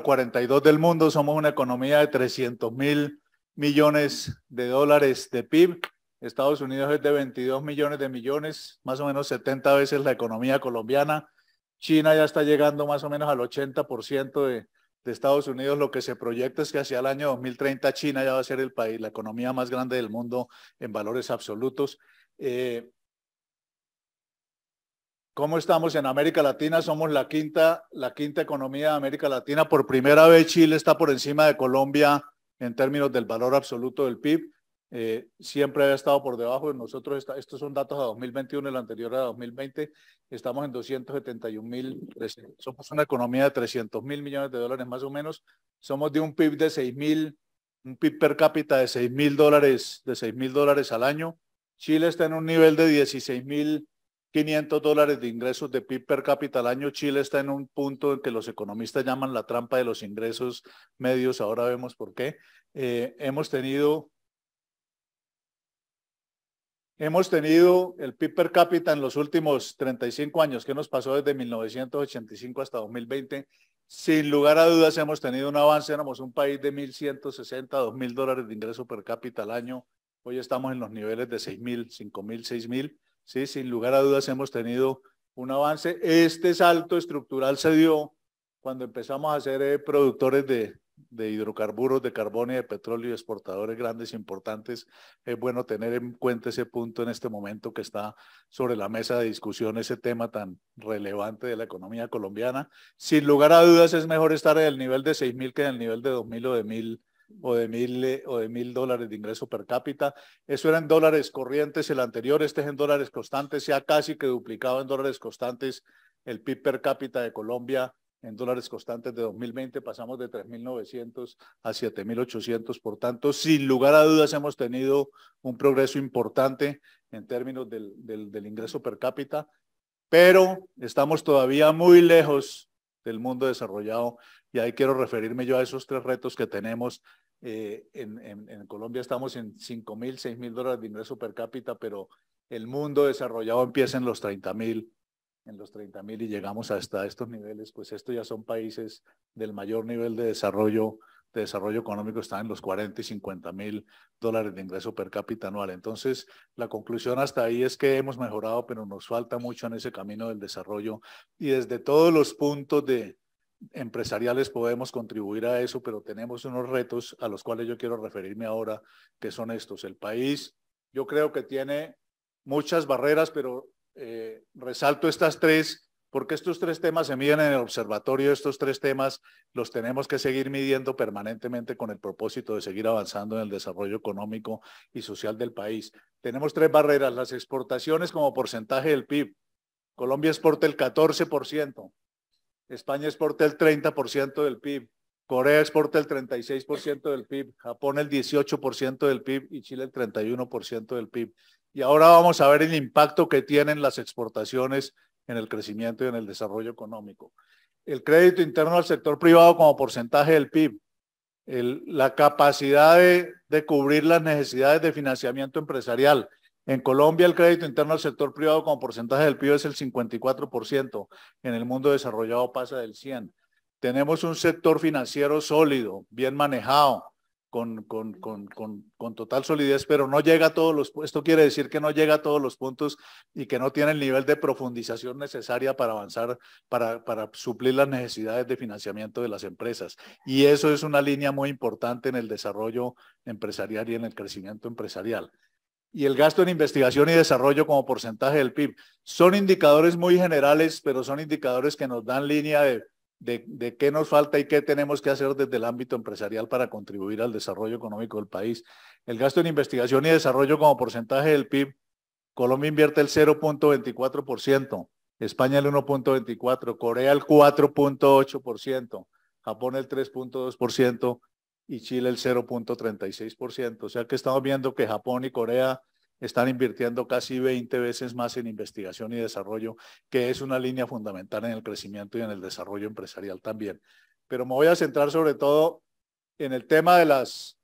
42 del mundo, somos una economía de 300.000 millones de dólares de PIB. Estados Unidos es de 22 millones de millones, más o menos 70 veces la economía colombiana. China ya está llegando más o menos al 80% de Estados Unidos. Lo que se proyecta es que hacia el año 2030 China ya va a ser el país, la economía más grande del mundo en valores absolutos. ¿Cómo estamos en América Latina? Somos la quinta economía de América Latina. Por primera vez Chile está por encima de Colombia en términos del valor absoluto del PIB. Siempre ha estado por debajo de nosotros. Estos son datos a 2021, el anterior a 2020. Estamos en 271.000. Somos una economía de 300.000 millones de dólares más o menos. Somos de un PIB de 6.000, un PIB per cápita de $6.000 al año. Chile está en un nivel de 16.500 dólares de ingresos de PIB per cápita al año. Chile está en un punto en que los economistas llaman la trampa de los ingresos medios. Ahora vemos por qué. Hemos tenido el PIB per cápita en los últimos 35 años, que nos pasó desde 1985 hasta 2020. Sin lugar a dudas hemos tenido un avance, éramos un país de 1.160, 2.000 dólares de ingreso per cápita al año. Hoy estamos en los niveles de 6.000, 5.000, 6.000. Sí, sin lugar a dudas hemos tenido un avance. Este salto estructural se dio cuando empezamos a ser productores de hidrocarburos, de carbón y de petróleo y exportadores grandes e importantes. Es bueno tener en cuenta ese punto en este momento que está sobre la mesa de discusión, ese tema tan relevante de la economía colombiana. Sin lugar a dudas es mejor estar en el nivel de 6.000 que en el nivel de 2.000 o de 1.000 dólares de ingreso per cápita. Eso era en dólares corrientes el anterior, este es en dólares constantes, se ha casi que duplicado en dólares constantes el PIB per cápita de Colombia. En dólares constantes de 2020 pasamos de 3.900 a 7.800, por tanto, sin lugar a dudas hemos tenido un progreso importante en términos del ingreso per cápita, pero estamos todavía muy lejos del mundo desarrollado y ahí quiero referirme yo a esos tres retos que tenemos. En Colombia estamos en 5.000, 6.000 dólares de ingreso per cápita, pero el mundo desarrollado empieza en los 30.000. Y llegamos hasta estos niveles, pues estos ya son países del mayor nivel de desarrollo económico, están en los 40 y 50.000 dólares de ingreso per cápita anual. Entonces, la conclusión hasta ahí es que hemos mejorado, pero nos falta mucho en ese camino del desarrollo y desde todos los puntos empresariales podemos contribuir a eso, pero tenemos unos retos a los cuales yo quiero referirme ahora, que son estos. El país, yo creo que tiene muchas barreras, pero resalto estas tres, porque estos tres temas se miden en el observatorio. Estos tres temas los tenemos que seguir midiendo permanentemente con el propósito de seguir avanzando en el desarrollo económico y social del país. Tenemos tres barreras: las exportaciones como porcentaje del PIB. Colombia exporta el 14%, España exporta el 30% del PIB, Corea exporta el 36% del PIB, Japón el 18% del PIB y Chile el 31% del PIB. Y ahora vamos a ver el impacto que tienen las exportaciones en el crecimiento y en el desarrollo económico. El crédito interno al sector privado como porcentaje del PIB, la capacidad de cubrir las necesidades de financiamiento empresarial. En Colombia el crédito interno al sector privado como porcentaje del PIB es el 54%, en el mundo desarrollado pasa del 100%. Tenemos un sector financiero sólido, bien manejado, con total solidez, pero no llega a todos los puntos. Esto quiere decir que no llega a todos los puntos y que no tiene el nivel de profundización necesaria para avanzar, para suplir las necesidades de financiamiento de las empresas. Y eso es una línea muy importante en el desarrollo empresarial y en el crecimiento empresarial. Y el gasto en investigación y desarrollo como porcentaje del PIB. Son indicadores muy generales, pero son indicadores que nos dan línea de qué nos falta y qué tenemos que hacer desde el ámbito empresarial para contribuir al desarrollo económico del país. El gasto en investigación y desarrollo como porcentaje del PIB, Colombia invierte el 0.24%, España el 1.24%, Corea el 4.8%, Japón el 3.2% y Chile el 0.36%. O sea que estamos viendo que Japón y Corea están invirtiendo casi 20 veces más en investigación y desarrollo, que es una línea fundamental en el crecimiento y en el desarrollo empresarial también. Pero me voy a centrar sobre todo en el tema de las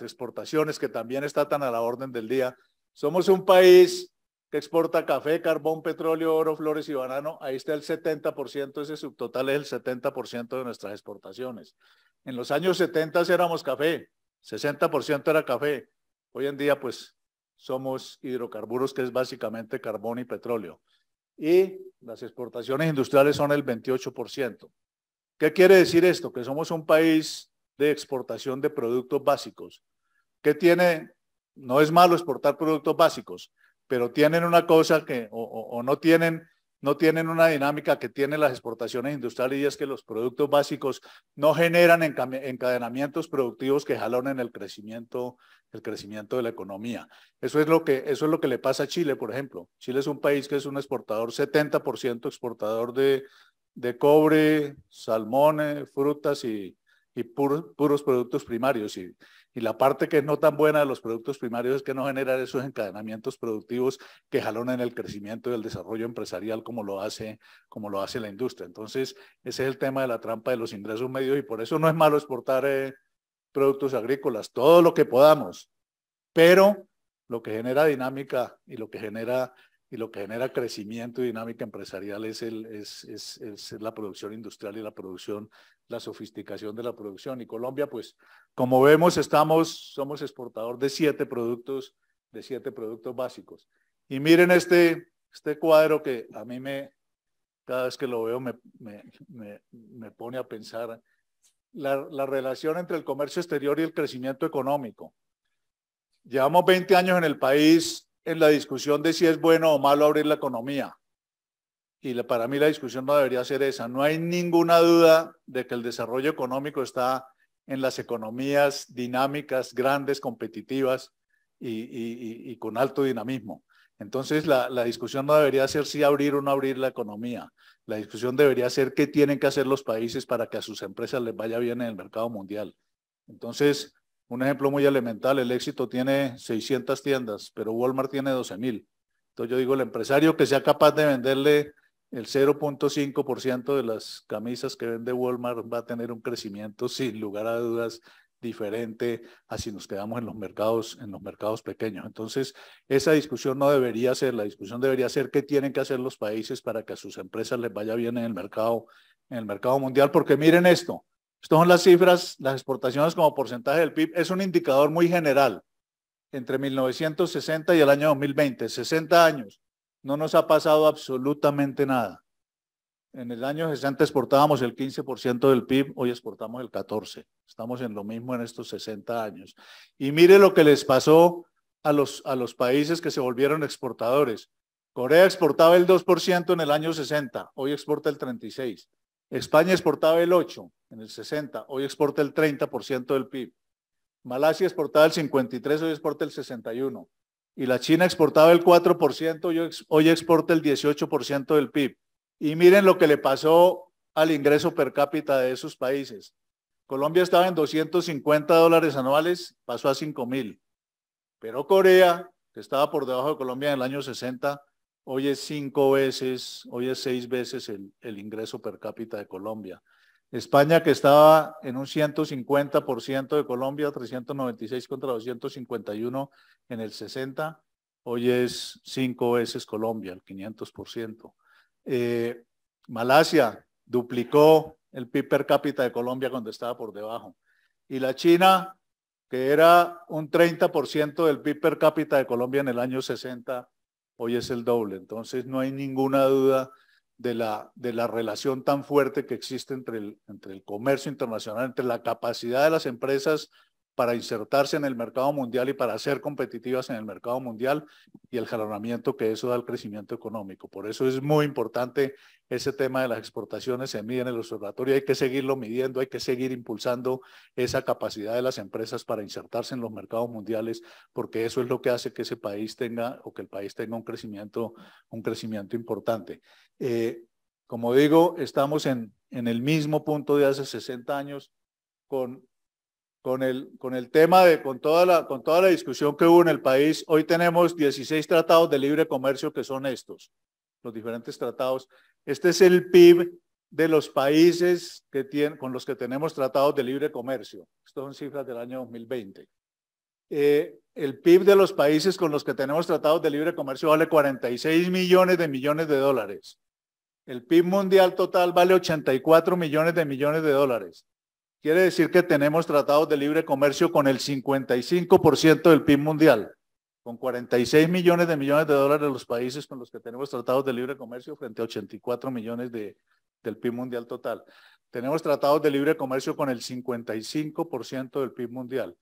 exportaciones, que también está tan a la orden del día. Somos un país que exporta café, carbón, petróleo, oro, flores y banano. Ahí está el 70%, ese subtotal es el 70% de nuestras exportaciones. En los años 70 éramos café, 60% era café. Hoy en día pues somos hidrocarburos, que es básicamente carbón y petróleo. Y las exportaciones industriales son el 28%. ¿Qué quiere decir esto? Que somos un país de exportación de productos básicos. ¿Qué tiene? No es malo exportar productos básicos, pero tienen una cosa que, no tienen una dinámica que tienen las exportaciones industriales, y es que los productos básicos no generan encadenamientos productivos que jalonen el crecimiento de la economía. Eso es lo que le pasa a Chile, por ejemplo. Chile es un país que es un exportador, 70% exportador de cobre, salmón, frutas y puros productos primarios. Y la parte que es no tan buena de los productos primarios es que no generan esos encadenamientos productivos que jalonan el crecimiento y el desarrollo empresarial como lo hace la industria. Entonces, ese es el tema de la trampa de los ingresos medios, y por eso no es malo exportar productos agrícolas, todo lo que podamos, pero lo que genera dinámica y lo que genera crecimiento y dinámica empresarial es la producción industrial y la sofisticación de la producción. Y Colombia, pues, como vemos, somos exportador de 7 productos básicos. Y miren este cuadro que a mí cada vez que lo veo me pone a pensar la relación entre el comercio exterior y el crecimiento económico. Llevamos 20 años en el país en la discusión de si es bueno o malo abrir la economía. Y para mí la discusión no debería ser esa. No hay ninguna duda de que el desarrollo económico está en las economías dinámicas, grandes, competitivas y con alto dinamismo. Entonces la discusión no debería ser si abrir o no abrir la economía. La discusión debería ser qué tienen que hacer los países para que a sus empresas les vaya bien en el mercado mundial. Entonces, un ejemplo muy elemental, el Éxito tiene 600 tiendas, pero Walmart tiene 12,000. Entonces yo digo, el empresario que sea capaz de venderle el 0.5% de las camisas que vende Walmart va a tener un crecimiento sin lugar a dudas diferente a si nos quedamos en los mercados pequeños. Entonces, esa discusión no debería ser, la discusión debería ser qué tienen que hacer los países para que a sus empresas les vaya bien en el mercado mundial, porque miren esto. Estas son las cifras, las exportaciones como porcentaje del PIB, es un indicador muy general. Entre 1960 y el año 2020, 60 años, no nos ha pasado absolutamente nada. En el año 60 exportábamos el 15% del PIB, hoy exportamos el 14%. Estamos en lo mismo en estos 60 años. Y mire lo que les pasó a los países que se volvieron exportadores. Corea exportaba el 2% en el año 60, hoy exporta el 36%. España exportaba el 8% en el 60, hoy exporta el 30% del PIB. Malasia exportaba el 53%, hoy exporta el 61%. Y la China exportaba el 4%, hoy exporta el 18% del PIB. Y miren lo que le pasó al ingreso per cápita de esos países. Colombia estaba en $250 anuales, pasó a 5,000. Pero Corea, que estaba por debajo de Colombia en el año 60, hoy es 6 veces el ingreso per cápita de Colombia. España, que estaba en un 150% de Colombia, 396 contra 251 en el 60, hoy es 5 veces Colombia, el 500%. Malasia duplicó el PIB per cápita de Colombia cuando estaba por debajo. Y la China, que era un 30% del PIB per cápita de Colombia en el año 60, hoy es el doble. Entonces no hay ninguna duda de la relación tan fuerte que existe entre el comercio internacional, entre la capacidad de las empresas para insertarse en el mercado mundial y para ser competitivas en el mercado mundial, y el jalonamiento que eso da al crecimiento económico. Por eso es muy importante ese tema de las exportaciones. Se mide en el observatorio, hay que seguirlo midiendo, hay que seguir impulsando esa capacidad de las empresas para insertarse en los mercados mundiales, porque eso es lo que hace que ese país tenga, o que el país tenga un crecimiento importante. Como digo, estamos en en el mismo punto de hace 60 años con el tema con toda la discusión que hubo en el país. Hoy tenemos 16 tratados de libre comercio que son estos, los diferentes tratados. Este es el PIB de los países con los que tenemos tratados de libre comercio. Estas son cifras del año 2020. El PIB de los países con los que tenemos tratados de libre comercio vale 46 millones de dólares. El PIB mundial total vale 84 millones de dólares. Quiere decir que tenemos tratados de libre comercio con el 55% del PIB mundial, con 46 millones de dólares los países con los que tenemos tratados de libre comercio frente a 84 millones del PIB mundial total. Tenemos tratados de libre comercio con el 55% del PIB mundial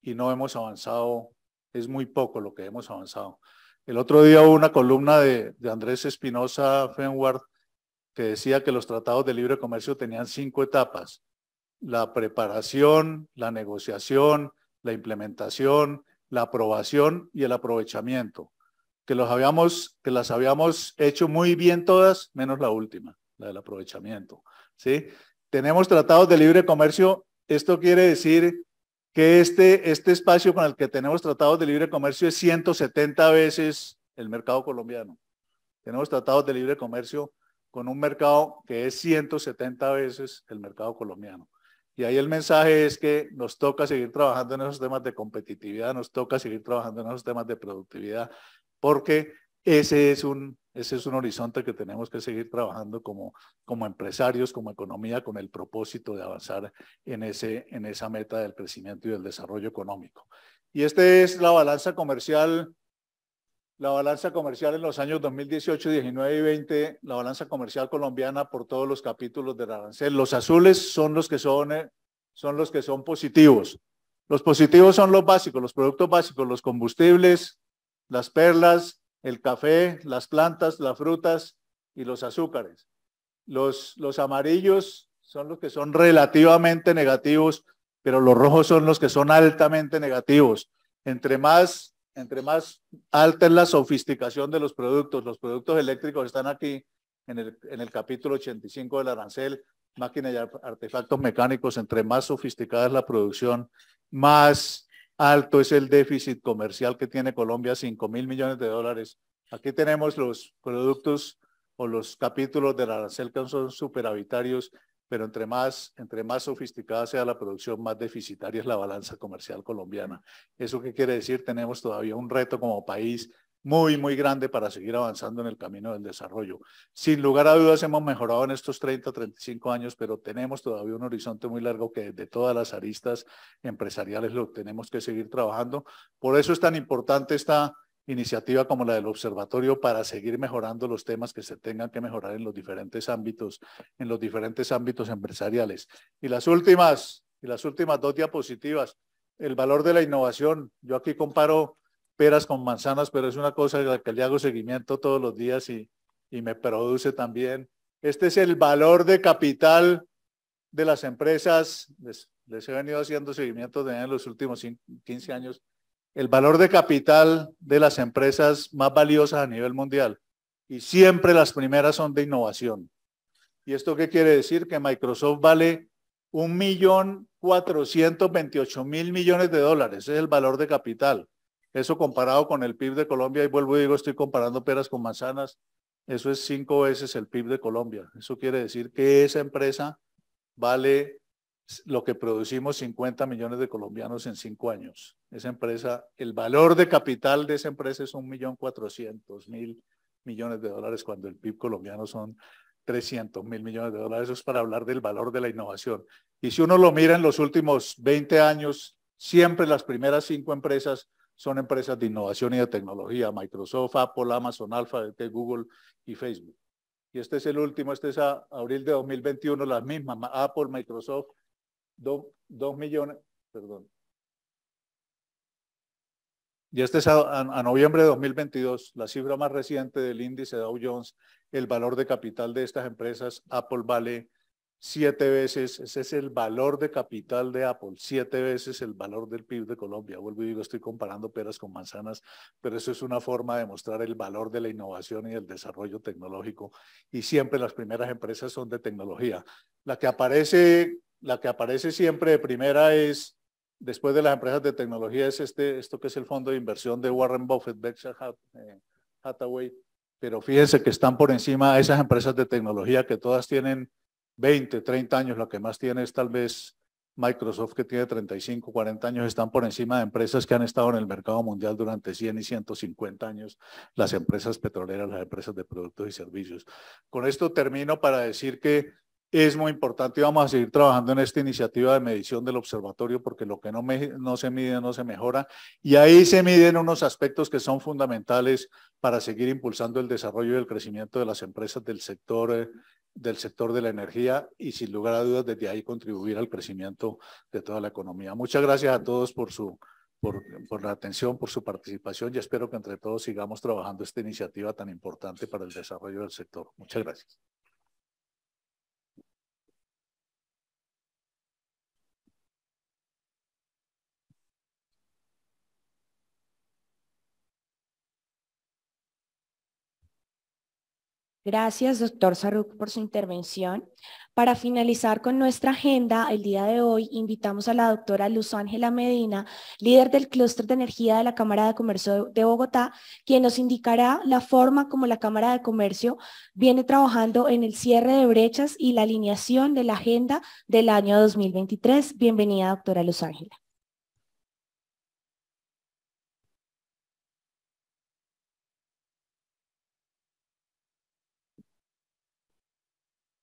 y no hemos avanzado, es muy poco lo que hemos avanzado. El otro día hubo una columna de Andrés Espinosa Fenward que decía que los tratados de libre comercio tenían 5 etapas: la preparación, la negociación, la implementación, la aprobación y el aprovechamiento, que las habíamos hecho muy bien todas, menos la última, la del aprovechamiento, ¿sí? Tenemos tratados de libre comercio. Esto quiere decir que este espacio con el que tenemos tratados de libre comercio es 170 veces el mercado colombiano. Tenemos tratados de libre comercio con un mercado que es 170 veces el mercado colombiano. Y ahí el mensaje es que nos toca seguir trabajando en esos temas de competitividad, nos toca seguir trabajando en esos temas de productividad, porque ese es un horizonte que tenemos que seguir trabajando como empresarios, como economía, con el propósito de avanzar en esa meta del crecimiento y del desarrollo económico. Y esta es la balanza comercial en los años 2018, 19 y 20, la balanza comercial colombiana por todos los capítulos del arancel. Los azules son los que son positivos. Los positivos son los básicos, los productos básicos, los combustibles, las perlas, el café, las plantas, las frutas y los azúcares. Los amarillos son los que son relativamente negativos, pero los rojos son los que son altamente negativos. Entre más alta es la sofisticación de los productos eléctricos están aquí en el capítulo 85 del arancel, máquinas y artefactos mecánicos. Entre más sofisticada es la producción, más alto es el déficit comercial que tiene Colombia, 5.000 millones de dólares. Aquí tenemos los productos o los capítulos del arancel que son superavitarios, pero entre más sofisticada sea la producción, más deficitaria es la balanza comercial colombiana. ¿Eso qué quiere decir? Tenemos todavía un reto como país muy, muy grande para seguir avanzando en el camino del desarrollo. Sin lugar a dudas hemos mejorado en estos 30, 35 años, pero tenemos todavía un horizonte muy largo que desde todas las aristas empresariales lo tenemos que seguir trabajando. Por eso es tan importante esta iniciativa como la del observatorio, para seguir mejorando los temas que se tengan que mejorar en los diferentes ámbitos empresariales. Y las últimas 2 diapositivas, el valor de la innovación. Yo aquí comparo peras con manzanas, pero es una cosa a la que le hago seguimiento todos los días y me produce también. Este es el valor de capital de las empresas. Les he venido haciendo seguimiento en los últimos 15 años. El valor de capital de las empresas más valiosas a nivel mundial. Y siempre las primeras son de innovación. ¿Y esto qué quiere decir? Que Microsoft vale 1.428.000 millones de dólares. Ese es el valor de capital. Eso comparado con el PIB de Colombia, y vuelvo y digo, estoy comparando peras con manzanas, eso es 5 veces el PIB de Colombia. Eso quiere decir que esa empresa vale lo que producimos 50 millones de colombianos en 5 años. Esa empresa, el valor de capital de esa empresa es 1.400.000 millones de dólares, cuando el PIB colombiano son 300.000 millones de dólares. Eso es para hablar del valor de la innovación. Y si uno lo mira en los últimos 20 años, siempre las primeras 5 empresas son empresas de innovación y de tecnología: Microsoft, Apple, Amazon, Alphabet, Google y Facebook. Y este es el último, este es a abril de 2021, las mismas, Apple, Microsoft, 2 millones, perdón. Y este es a noviembre de 2022, la cifra más reciente del índice Dow Jones. El valor de capital de estas empresas: Apple vale 7 veces, ese es el valor de capital de Apple, 7 veces el valor del PIB de Colombia. Vuelvo y digo, estoy comparando peras con manzanas, pero eso es una forma de mostrar el valor de la innovación y el desarrollo tecnológico. Y siempre las primeras empresas son de tecnología. La que aparece siempre de primera es, después de las empresas de tecnología, es esto que es el fondo de inversión de Warren Buffett, Berkshire Hathaway. Pero fíjense que están por encima de esas empresas de tecnología que todas tienen 20, 30 años, la que más tiene es tal vez Microsoft, que tiene 35, 40 años, están por encima de empresas que han estado en el mercado mundial durante 100 y 150 años, las empresas petroleras, las empresas de productos y servicios. Con esto termino para decir que es muy importante y vamos a seguir trabajando en esta iniciativa de medición del observatorio, porque lo que no se mide no se mejora, y ahí se miden unos aspectos que son fundamentales para seguir impulsando el desarrollo y el crecimiento de las empresas del sector de la energía y sin lugar a dudas desde ahí contribuir al crecimiento de toda la economía. Muchas gracias a todos por la atención, por su participación y espero que entre todos sigamos trabajando esta iniciativa tan importante para el desarrollo del sector. Muchas gracias. Gracias, doctor Saruk, por su intervención. Para finalizar con nuestra agenda, el día de hoy invitamos a la doctora Luz Ángela Medina, líder del Clúster de Energía de la Cámara de Comercio de Bogotá, quien nos indicará la forma como la Cámara de Comercio viene trabajando en el cierre de brechas y la alineación de la agenda del año 2023. Bienvenida, doctora Luz Ángela.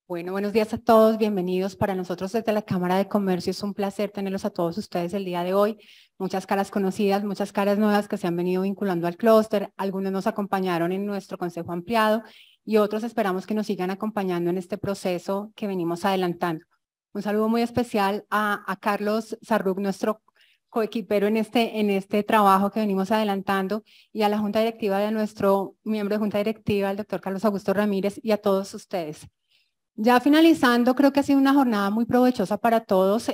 Bueno, buenos días a todos, bienvenidos. Para nosotros desde la Cámara de Comercio es un placer tenerlos a todos ustedes el día de hoy. Muchas caras conocidas, muchas caras nuevas que se han venido vinculando al clúster. Algunos nos acompañaron en nuestro consejo ampliado y otros esperamos que nos sigan acompañando en este proceso que venimos adelantando. Un saludo muy especial a Carlos Saruk, nuestro coequipero en este trabajo que venimos adelantando, y a la Junta Directiva de nuestro miembro de Junta Directiva, el doctor Carlos Augusto Ramírez, y a todos ustedes. Ya finalizando, creo que ha sido una jornada muy provechosa para todos.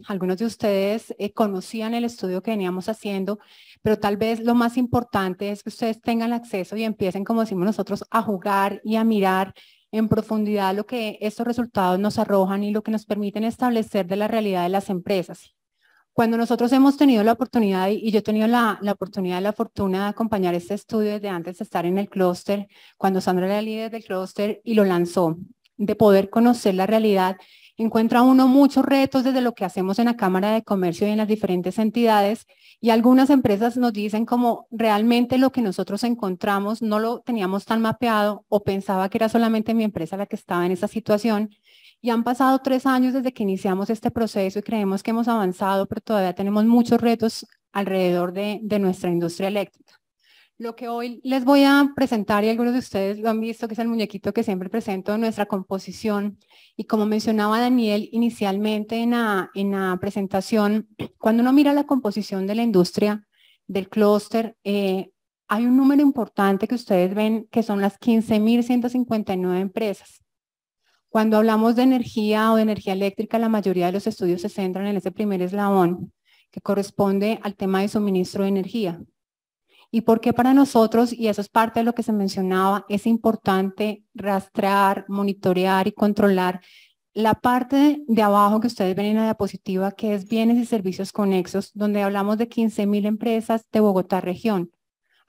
Algunos de ustedes conocían el estudio que veníamos haciendo, pero tal vez lo más importante es que ustedes tengan acceso y empiecen, como decimos nosotros, a jugar y a mirar en profundidad lo que estos resultados nos arrojan y lo que nos permiten establecer de la realidad de las empresas. Cuando nosotros hemos tenido la oportunidad, y yo he tenido la oportunidad y la fortuna de acompañar este estudio desde antes de estar en el clúster, cuando Sandra era líder del clúster y lo lanzó, de poder conocer la realidad, encuentra uno muchos retos desde lo que hacemos en la Cámara de Comercio y en las diferentes entidades, y algunas empresas nos dicen como realmente lo que nosotros encontramos no lo teníamos tan mapeado o pensaba que era solamente mi empresa la que estaba en esa situación, y han pasado 3 años desde que iniciamos este proceso y creemos que hemos avanzado, pero todavía tenemos muchos retos alrededor de nuestra industria eléctrica. Lo que hoy les voy a presentar, y algunos de ustedes lo han visto, que es el muñequito que siempre presento en nuestra composición. Y como mencionaba Daniel inicialmente en la presentación, cuando uno mira la composición de la industria del clúster, hay un número importante que ustedes ven que son las 15.159 empresas. Cuando hablamos de energía o de energía eléctrica, la mayoría de los estudios se centran en ese primer eslabón que corresponde al tema de suministro de energía. Y por qué para nosotros, y eso es parte de lo que se mencionaba, es importante rastrear, monitorear y controlar la parte de abajo que ustedes ven en la diapositiva, que es bienes y servicios conexos, donde hablamos de 15.000 empresas de Bogotá región.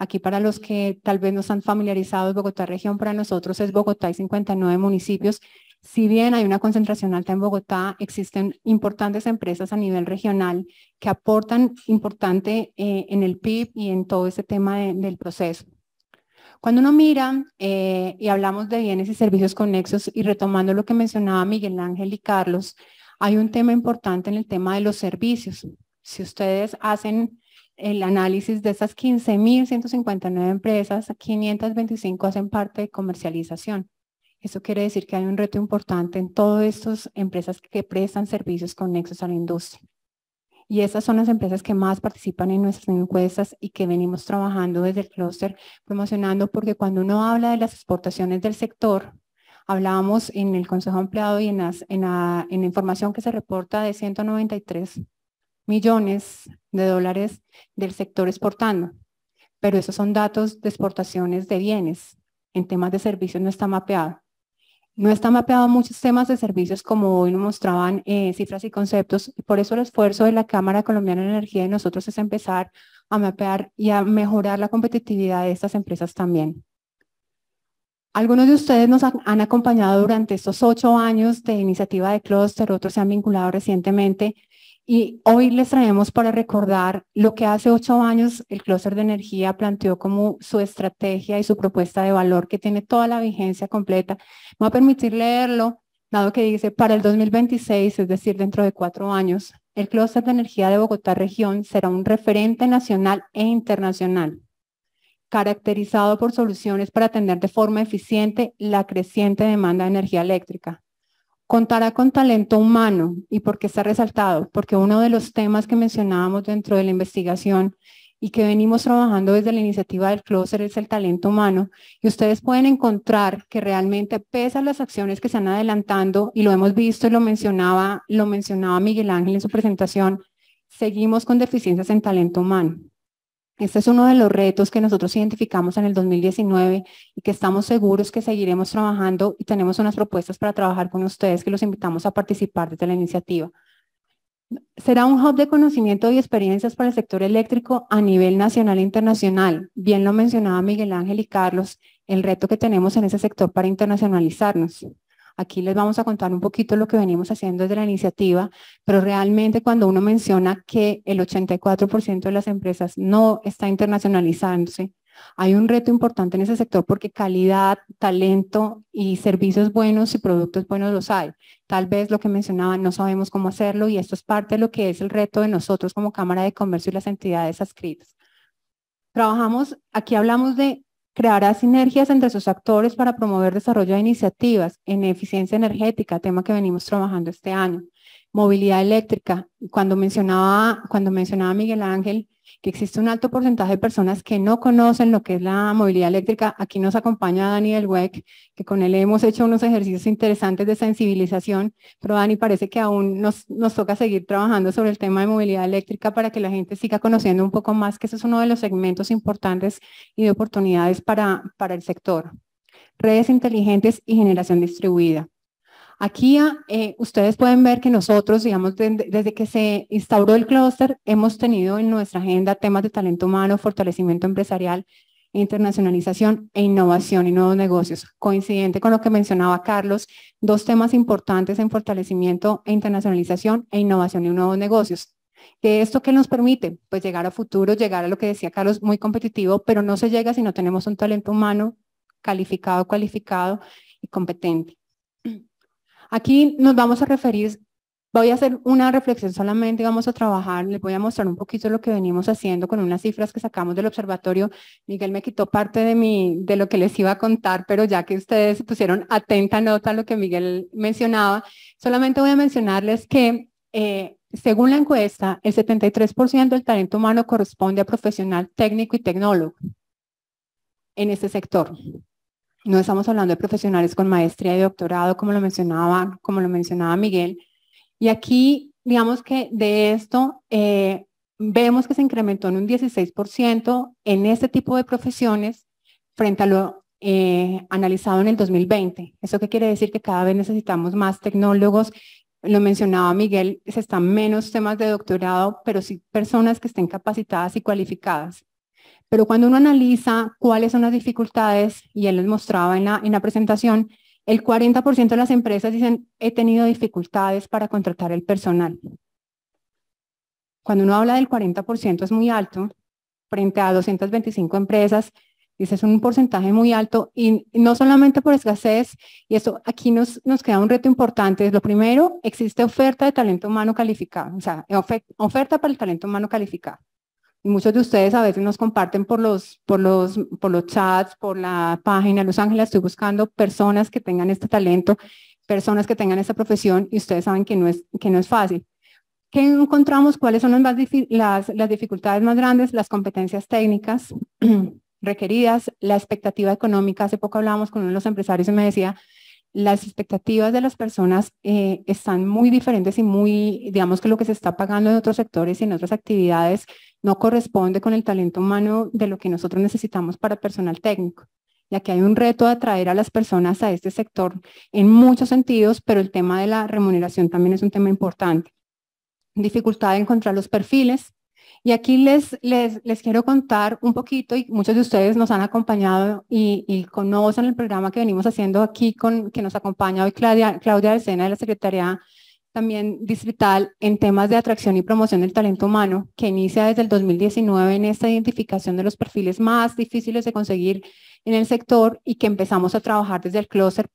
Aquí para los que tal vez no están familiarizados, Bogotá región para nosotros es Bogotá y 59 municipios. Si bien hay una concentración alta en Bogotá, existen importantes empresas a nivel regional que aportan importante en el PIB y en todo ese tema del proceso. Cuando uno mira y hablamos de bienes y servicios conexos, y retomando lo que mencionaba Miguel Ángel y Carlos, hay un tema importante en el tema de los servicios. Si ustedes hacen el análisis de esas 15.159 empresas, 525 hacen parte de comercialización. Eso quiere decir que hay un reto importante en todas estas empresas que prestan servicios conexos a la industria. Y esas son las empresas que más participan en nuestras encuestas y que venimos trabajando desde el clúster promocionando, porque cuando uno habla de las exportaciones del sector, Hablábamos en el Consejo Ampliado y en la información que se reporta de 193 millones de dólares del sector exportando, pero esos son datos de exportaciones de bienes. En temas de servicios no está mapeado. No está mapeado muchos temas de servicios como hoy nos mostraban cifras y conceptos, y por eso el esfuerzo de la Cámara Colombiana de Energía y nosotros es empezar a mapear y a mejorar la competitividad de estas empresas también. Algunos de ustedes nos han acompañado durante estos 8 años de iniciativa de clúster, otros se han vinculado recientemente, y hoy les traemos para recordar lo que hace 8 años el clúster de energía planteó como su estrategia y su propuesta de valor, que tiene toda la vigencia completa. Me voy a permitir leerlo, dado que dice, para el 2026, es decir, dentro de 4 años, el clúster de energía de Bogotá región será un referente nacional e internacional, caracterizado por soluciones para atender de forma eficiente la creciente demanda de energía eléctrica. Contará con talento humano. ¿Y por qué está resaltado? Porque uno de los temas que mencionábamos dentro de la investigación y que venimos trabajando desde la iniciativa del clúster es el talento humano. Y ustedes pueden encontrar que realmente, pese a las acciones que se han adelantando, y lo hemos visto y lo mencionaba Miguel Ángel en su presentación, seguimos con deficiencias en talento humano. Este es uno de los retos que nosotros identificamos en el 2019 y que estamos seguros que seguiremos trabajando, y tenemos unas propuestas para trabajar con ustedes que los invitamos a participar desde la iniciativa. Será un hub de conocimiento y experiencias para el sector eléctrico a nivel nacional e internacional. Bien lo mencionaba Miguel Ángel y Carlos, el reto que tenemos en ese sector para internacionalizarnos. Aquí les vamos a contar un poquito lo que venimos haciendo desde la iniciativa, pero realmente cuando uno menciona que el 84% de las empresas no está internacionalizándose, hay un reto importante en ese sector porque calidad, talento y servicios buenos y productos buenos los hay. Tal vez lo que mencionaban, no sabemos cómo hacerlo, y esto es parte de lo que es el reto de nosotros como Cámara de Comercio y las entidades adscritas. Aquí hablamos de creará sinergias entre sus actores para promover desarrollo de iniciativas en eficiencia energética, tema que venimos trabajando este año. Movilidad eléctrica, cuando mencionaba Miguel Ángel que existe un alto porcentaje de personas que no conocen lo que es la movilidad eléctrica, aquí nos acompaña Dani del WEC, que con él hemos hecho unos ejercicios interesantes de sensibilización, pero Dani, parece que aún nos toca seguir trabajando sobre el tema de movilidad eléctrica para que la gente siga conociendo un poco más, que ese es uno de los segmentos importantes y de oportunidades para el sector. Redes inteligentes y generación distribuida. Aquí ustedes pueden ver que nosotros, digamos, desde que se instauró el clúster, hemos tenido en nuestra agenda temas de talento humano, fortalecimiento empresarial, internacionalización e innovación y nuevos negocios. Coincidente con lo que mencionaba Carlos, 2 temas importantes en fortalecimiento e internacionalización e innovación y nuevos negocios. ¿Que esto qué nos permite? Pues llegar a futuro, llegar a lo que decía Carlos, muy competitivo, pero no se llega si no tenemos un talento humano calificado, cualificado y competente. Aquí nos vamos a referir, voy a hacer una reflexión solamente, vamos a trabajar, les voy a mostrar un poquito lo que venimos haciendo con unas cifras que sacamos del observatorio. Miguel me quitó parte de lo que les iba a contar, pero ya que ustedes pusieron atenta nota a lo que Miguel mencionaba, solamente voy a mencionarles que según la encuesta, el 73% del talento humano corresponde a profesional técnico y tecnólogo en este sector. No estamos hablando de profesionales con maestría y doctorado, como lo mencionaba Miguel. Y aquí, digamos que de esto, vemos que se incrementó en un 16% en este tipo de profesiones frente a lo analizado en el 2020. ¿Eso qué quiere decir? Que cada vez necesitamos más tecnólogos. Lo mencionaba Miguel, se están menos temas de doctorado, pero sí personas que estén capacitadas y cualificadas. Pero cuando uno analiza cuáles son las dificultades, y él les mostraba en la presentación, el 40% de las empresas dicen, he tenido dificultades para contratar el personal. Cuando uno habla del 40% es muy alto, frente a 225 empresas, dice es un porcentaje muy alto, y no solamente por escasez, y eso aquí nos queda un reto importante. Lo primero, existe oferta de talento humano calificado, o sea, oferta para el talento humano calificado. Y muchos de ustedes a veces nos comparten por los chats, por la página. Los Ángeles, estoy buscando personas que tengan este talento, personas que tengan esta profesión, y ustedes saben que no es fácil. ¿Qué encontramos? ¿Cuáles son las dificultades más grandes? Las competencias técnicas requeridas, la expectativa económica. Hace poco hablábamos con uno de los empresarios y me decía, las expectativas de las personas están muy diferentes y muy, digamos que lo que se está pagando en otros sectores y en otras actividades no corresponde con el talento humano de lo que nosotros necesitamos para personal técnico. Y aquí hay un reto de atraer a las personas a este sector en muchos sentidos, pero el tema de la remuneración también es un tema importante. Dificultad de encontrar los perfiles. Y aquí les quiero contar un poquito, y muchos de ustedes nos han acompañado y conocen el programa que venimos haciendo aquí, que nos acompaña hoy Claudia Alcena de la Secretaría también distrital en temas de atracción y promoción del talento humano, que inicia desde el 2019 en esta identificación de los perfiles más difíciles de conseguir en el sector y que empezamos a trabajar desde el clúster.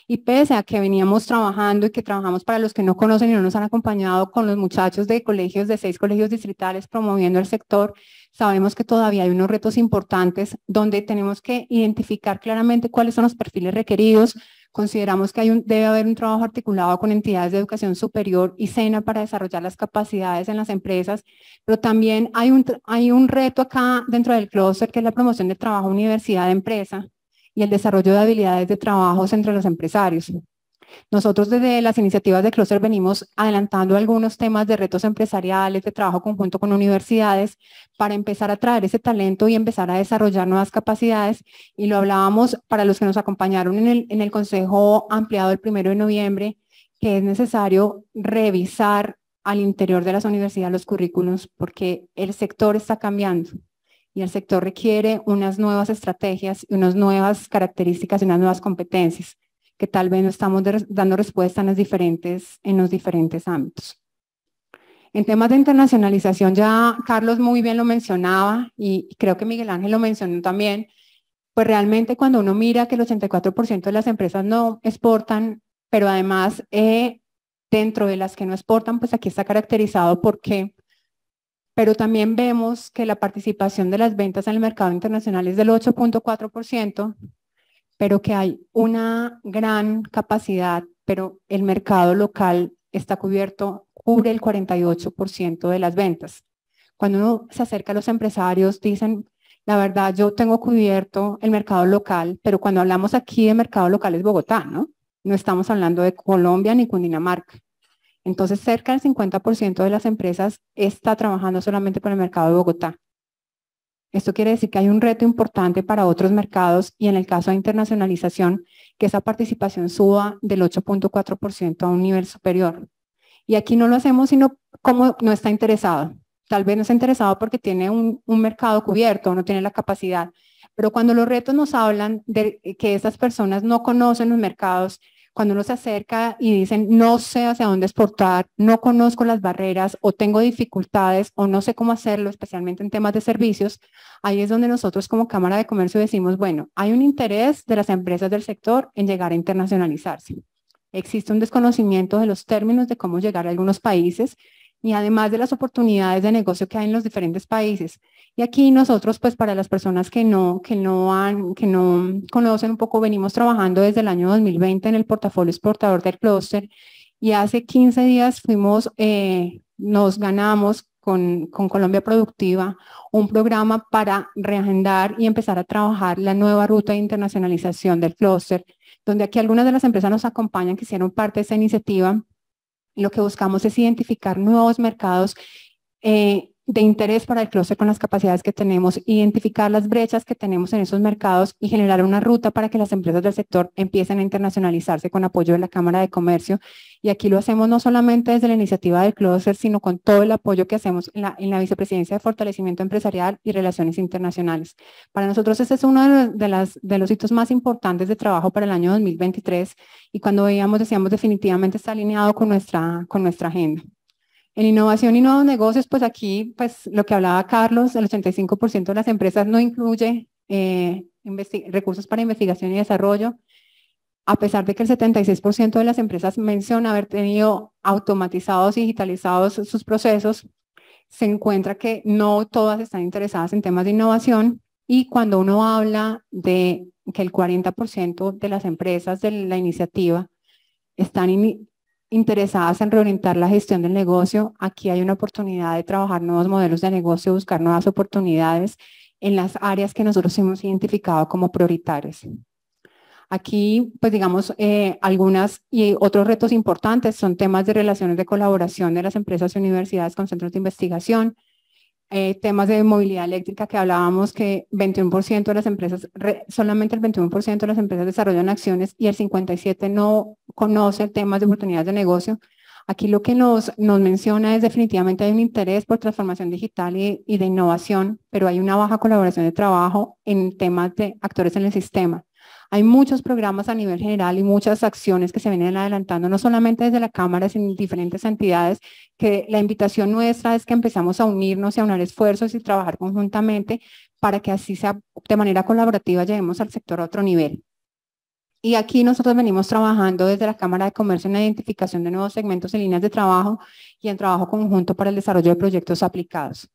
Y pese a que veníamos trabajando y que trabajamos para los que no conocen y no nos han acompañado con los muchachos de colegios, de 6 colegios distritales promoviendo el sector, sabemos que todavía hay unos retos importantes donde tenemos que identificar claramente cuáles son los perfiles requeridos. Consideramos que debe haber un trabajo articulado con entidades de educación superior y SENA para desarrollar las capacidades en las empresas, pero también hay un reto acá dentro del clúster que es la promoción del trabajo universidad-empresa y el desarrollo de habilidades de trabajos entre los empresarios. Nosotros desde las iniciativas de clúster venimos adelantando algunos temas de retos empresariales, de trabajo conjunto con universidades, para empezar a traer ese talento y empezar a desarrollar nuevas capacidades. Y lo hablábamos para los que nos acompañaron en el consejo ampliado el 1 de noviembre, que es necesario revisar al interior de las universidades los currículos, porque el sector está cambiando. Y el sector requiere unas nuevas estrategias, y unas nuevas características y unas nuevas competencias que tal vez no estamos dando respuesta en los diferentes ámbitos. En temas de internacionalización ya Carlos muy bien lo mencionaba y creo que Miguel Ángel lo mencionó también, pues realmente cuando uno mira que el 84% de las empresas no exportan, pero además dentro de las que no exportan, pues aquí está caracterizado por qué. Pero también vemos que la participación de las ventas en el mercado internacional es del 8.4%, pero que hay una gran capacidad, pero el mercado local está cubierto, cubre el 48% de las ventas. Cuando uno se acerca a los empresarios, dicen, la verdad, yo tengo cubierto el mercado local, pero cuando hablamos aquí de mercado local es Bogotá, ¿no? No estamos hablando de Colombia ni Cundinamarca. Entonces, cerca del 50% de las empresas está trabajando solamente por el mercado de Bogotá. Esto quiere decir que hay un reto importante para otros mercados y en el caso de internacionalización, que esa participación suba del 8.4% a un nivel superior. Y aquí no lo hacemos sino como no está interesado. Tal vez no está interesado porque tiene un mercado cubierto o no tiene la capacidad. Pero cuando los retos nos hablan de que esas personas no conocen los mercados, cuando uno se acerca y dicen, no sé hacia dónde exportar, no conozco las barreras o tengo dificultades o no sé cómo hacerlo, especialmente en temas de servicios, ahí es donde nosotros como Cámara de Comercio decimos, bueno, hay un interés de las empresas del sector en llegar a internacionalizarse. Existe un desconocimiento de los términos de cómo llegar a algunos países y además de las oportunidades de negocio que hay en los diferentes países. Y aquí nosotros, pues para las personas que no conocen un poco, venimos trabajando desde el año 2020 en el portafolio exportador del clúster y hace 15 días nos ganamos con Colombia Productiva un programa para reagendar y empezar a trabajar la nueva ruta de internacionalización del clúster, donde aquí algunas de las empresas nos acompañan que hicieron parte de esta iniciativa. Lo que buscamos es identificar nuevos mercados de interés para el clúster con las capacidades que tenemos, identificar las brechas que tenemos en esos mercados y generar una ruta para que las empresas del sector empiecen a internacionalizarse con apoyo de la Cámara de Comercio. Y aquí lo hacemos no solamente desde la iniciativa del clúster, sino con todo el apoyo que hacemos en la Vicepresidencia de Fortalecimiento Empresarial y Relaciones Internacionales. Para nosotros ese es uno de los hitos más importantes de trabajo para el año 2023 y cuando decíamos definitivamente está alineado con nuestra agenda. En innovación y nuevos negocios, pues aquí, pues lo que hablaba Carlos, el 85% de las empresas no incluye recursos para investigación y desarrollo, a pesar de que el 76% de las empresas menciona haber tenido automatizados y digitalizados sus procesos, se encuentra que no todas están interesadas en temas de innovación y cuando uno habla de que el 40% de las empresas de la iniciativa están interesadas en reorientar la gestión del negocio, aquí hay una oportunidad de trabajar nuevos modelos de negocio, buscar nuevas oportunidades en las áreas que nosotros hemos identificado como prioritarias. Aquí, pues digamos, algunas y otros retos importantes son temas de relaciones de colaboración de las empresas y universidades con centros de investigación, temas de movilidad eléctrica que hablábamos que 21% de las empresas, solamente el 21% de las empresas desarrollan acciones y el 57% no conoce temas de oportunidades de negocio. Aquí lo que nos menciona es definitivamente hay un interés por transformación digital y de innovación, pero hay una baja colaboración de trabajo en temas de actores en el sistema. Hay muchos programas a nivel general y muchas acciones que se vienen adelantando, no solamente desde la Cámara, sino en diferentes entidades, que la invitación nuestra es que empezamos a unirnos y a unir esfuerzos y trabajar conjuntamente para que así sea de manera colaborativa llevemos al sector a otro nivel. Y aquí nosotros venimos trabajando desde la Cámara de Comercio en la identificación de nuevos segmentos y líneas de trabajo y en trabajo conjunto para el desarrollo de proyectos aplicados.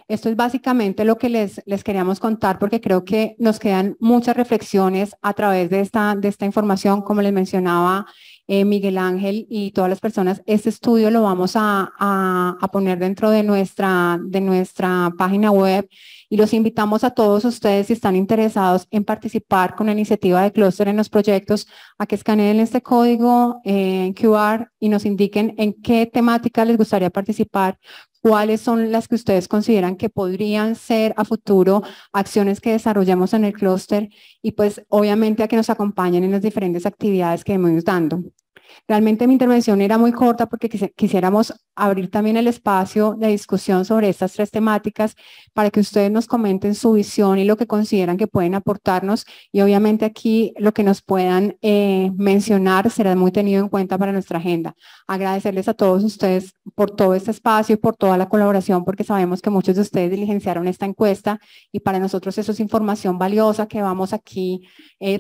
Esto es básicamente lo que les queríamos contar porque creo que nos quedan muchas reflexiones a través de esta información, como les mencionaba Miguel Ángel y todas las personas. Este estudio lo vamos a poner dentro de nuestra página web y los invitamos a todos ustedes si están interesados en participar con la iniciativa de clúster en los proyectos a que escaneen este código QR y nos indiquen en qué temática les gustaría participar, cuáles son las que ustedes consideran que podrían ser a futuro acciones que desarrollemos en el clúster y pues obviamente a que nos acompañen en las diferentes actividades que hemos dando. Realmente mi intervención era muy corta porque quisiéramos abrir también el espacio de discusión sobre estas tres temáticas para que ustedes nos comenten su visión y lo que consideran que pueden aportarnos y obviamente aquí lo que nos puedan mencionar será muy tenido en cuenta para nuestra agenda. Agradecerles a todos ustedes por todo este espacio y por toda la colaboración porque sabemos que muchos de ustedes diligenciaron esta encuesta y para nosotros eso es información valiosa que vamos aquí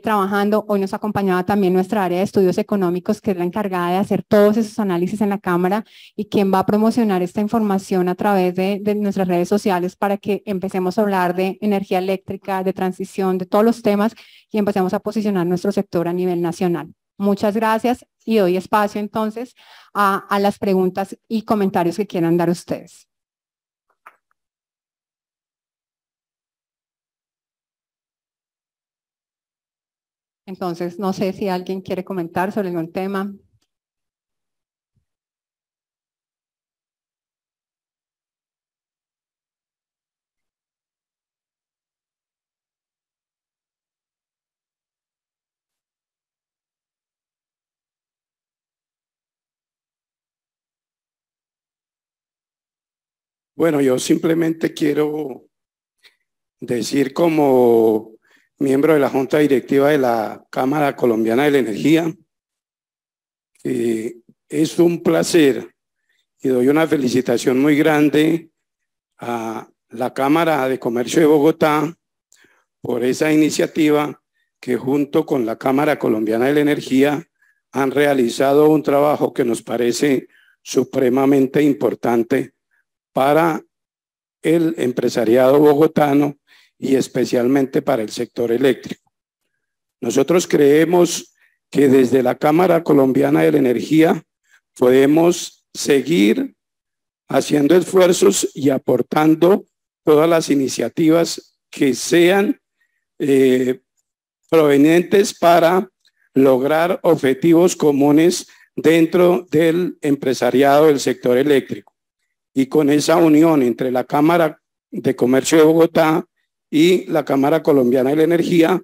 trabajando. Hoy nos acompañaba también nuestra área de estudios económicos que es la encargada de hacer todos esos análisis en la Cámara y quien va a promocionar esta información a través de nuestras redes sociales para que empecemos a hablar de energía eléctrica, de transición, de todos los temas y empecemos a posicionar nuestro sector a nivel nacional. Muchas gracias y doy espacio entonces a las preguntas y comentarios que quieran dar ustedes. Entonces, no sé si alguien quiere comentar sobre algún tema. Bueno, yo simplemente quiero decir como miembro de la Junta Directiva de la Cámara Colombiana de la Energía que es un placer y doy una felicitación muy grande a la Cámara de Comercio de Bogotá por esa iniciativa que junto con la Cámara Colombiana de la Energía han realizado un trabajo que nos parece supremamente importante para el empresariado bogotano y especialmente para el sector eléctrico. Nosotros creemos que desde la Cámara Colombiana de la Energía podemos seguir haciendo esfuerzos y aportando todas las iniciativas que sean provenientes para lograr objetivos comunes dentro del empresariado del sector eléctrico. Y con esa unión entre la Cámara de Comercio de Bogotá y la Cámara Colombiana de la Energía,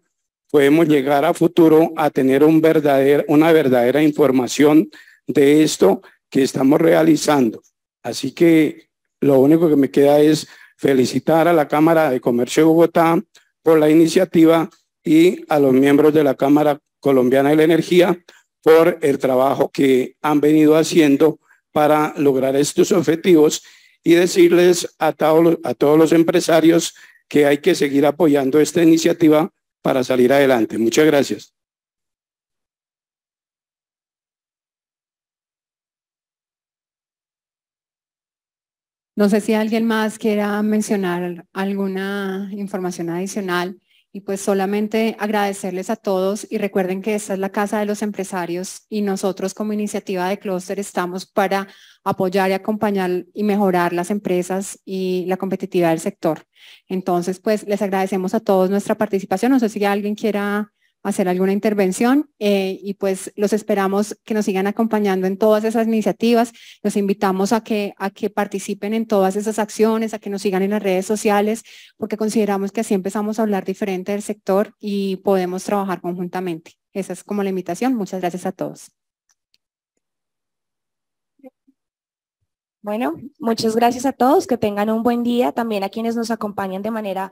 podemos llegar a futuro a tener una verdadera información de esto que estamos realizando. Así que lo único que me queda es felicitar a la Cámara de Comercio de Bogotá por la iniciativa y a los miembros de la Cámara Colombiana de la Energía por el trabajo que han venido haciendo para lograr estos objetivos y decirles a todos los empresarios que hay que seguir apoyando esta iniciativa para salir adelante. Muchas gracias. No sé si alguien más quiera mencionar alguna información adicional y pues solamente agradecerles a todos y recuerden que esta es la Casa de los Empresarios y nosotros como iniciativa de clúster estamos para apoyar y acompañar y mejorar las empresas y la competitividad del sector. Entonces, pues les agradecemos a todos nuestra participación. No sé si alguien quiera hacer alguna intervención y pues los esperamos que nos sigan acompañando en todas esas iniciativas. Los invitamos a que participen en todas esas acciones, a que nos sigan en las redes sociales, porque consideramos que así empezamos a hablar diferente del sector y podemos trabajar conjuntamente. Esa es como la invitación. Muchas gracias a todos. Bueno, muchas gracias a todos, que tengan un buen día, también a quienes nos acompañan de manera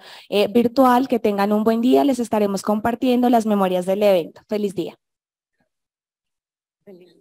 virtual, que tengan un buen día, les estaremos compartiendo las memorias del evento. Feliz día. Feliz.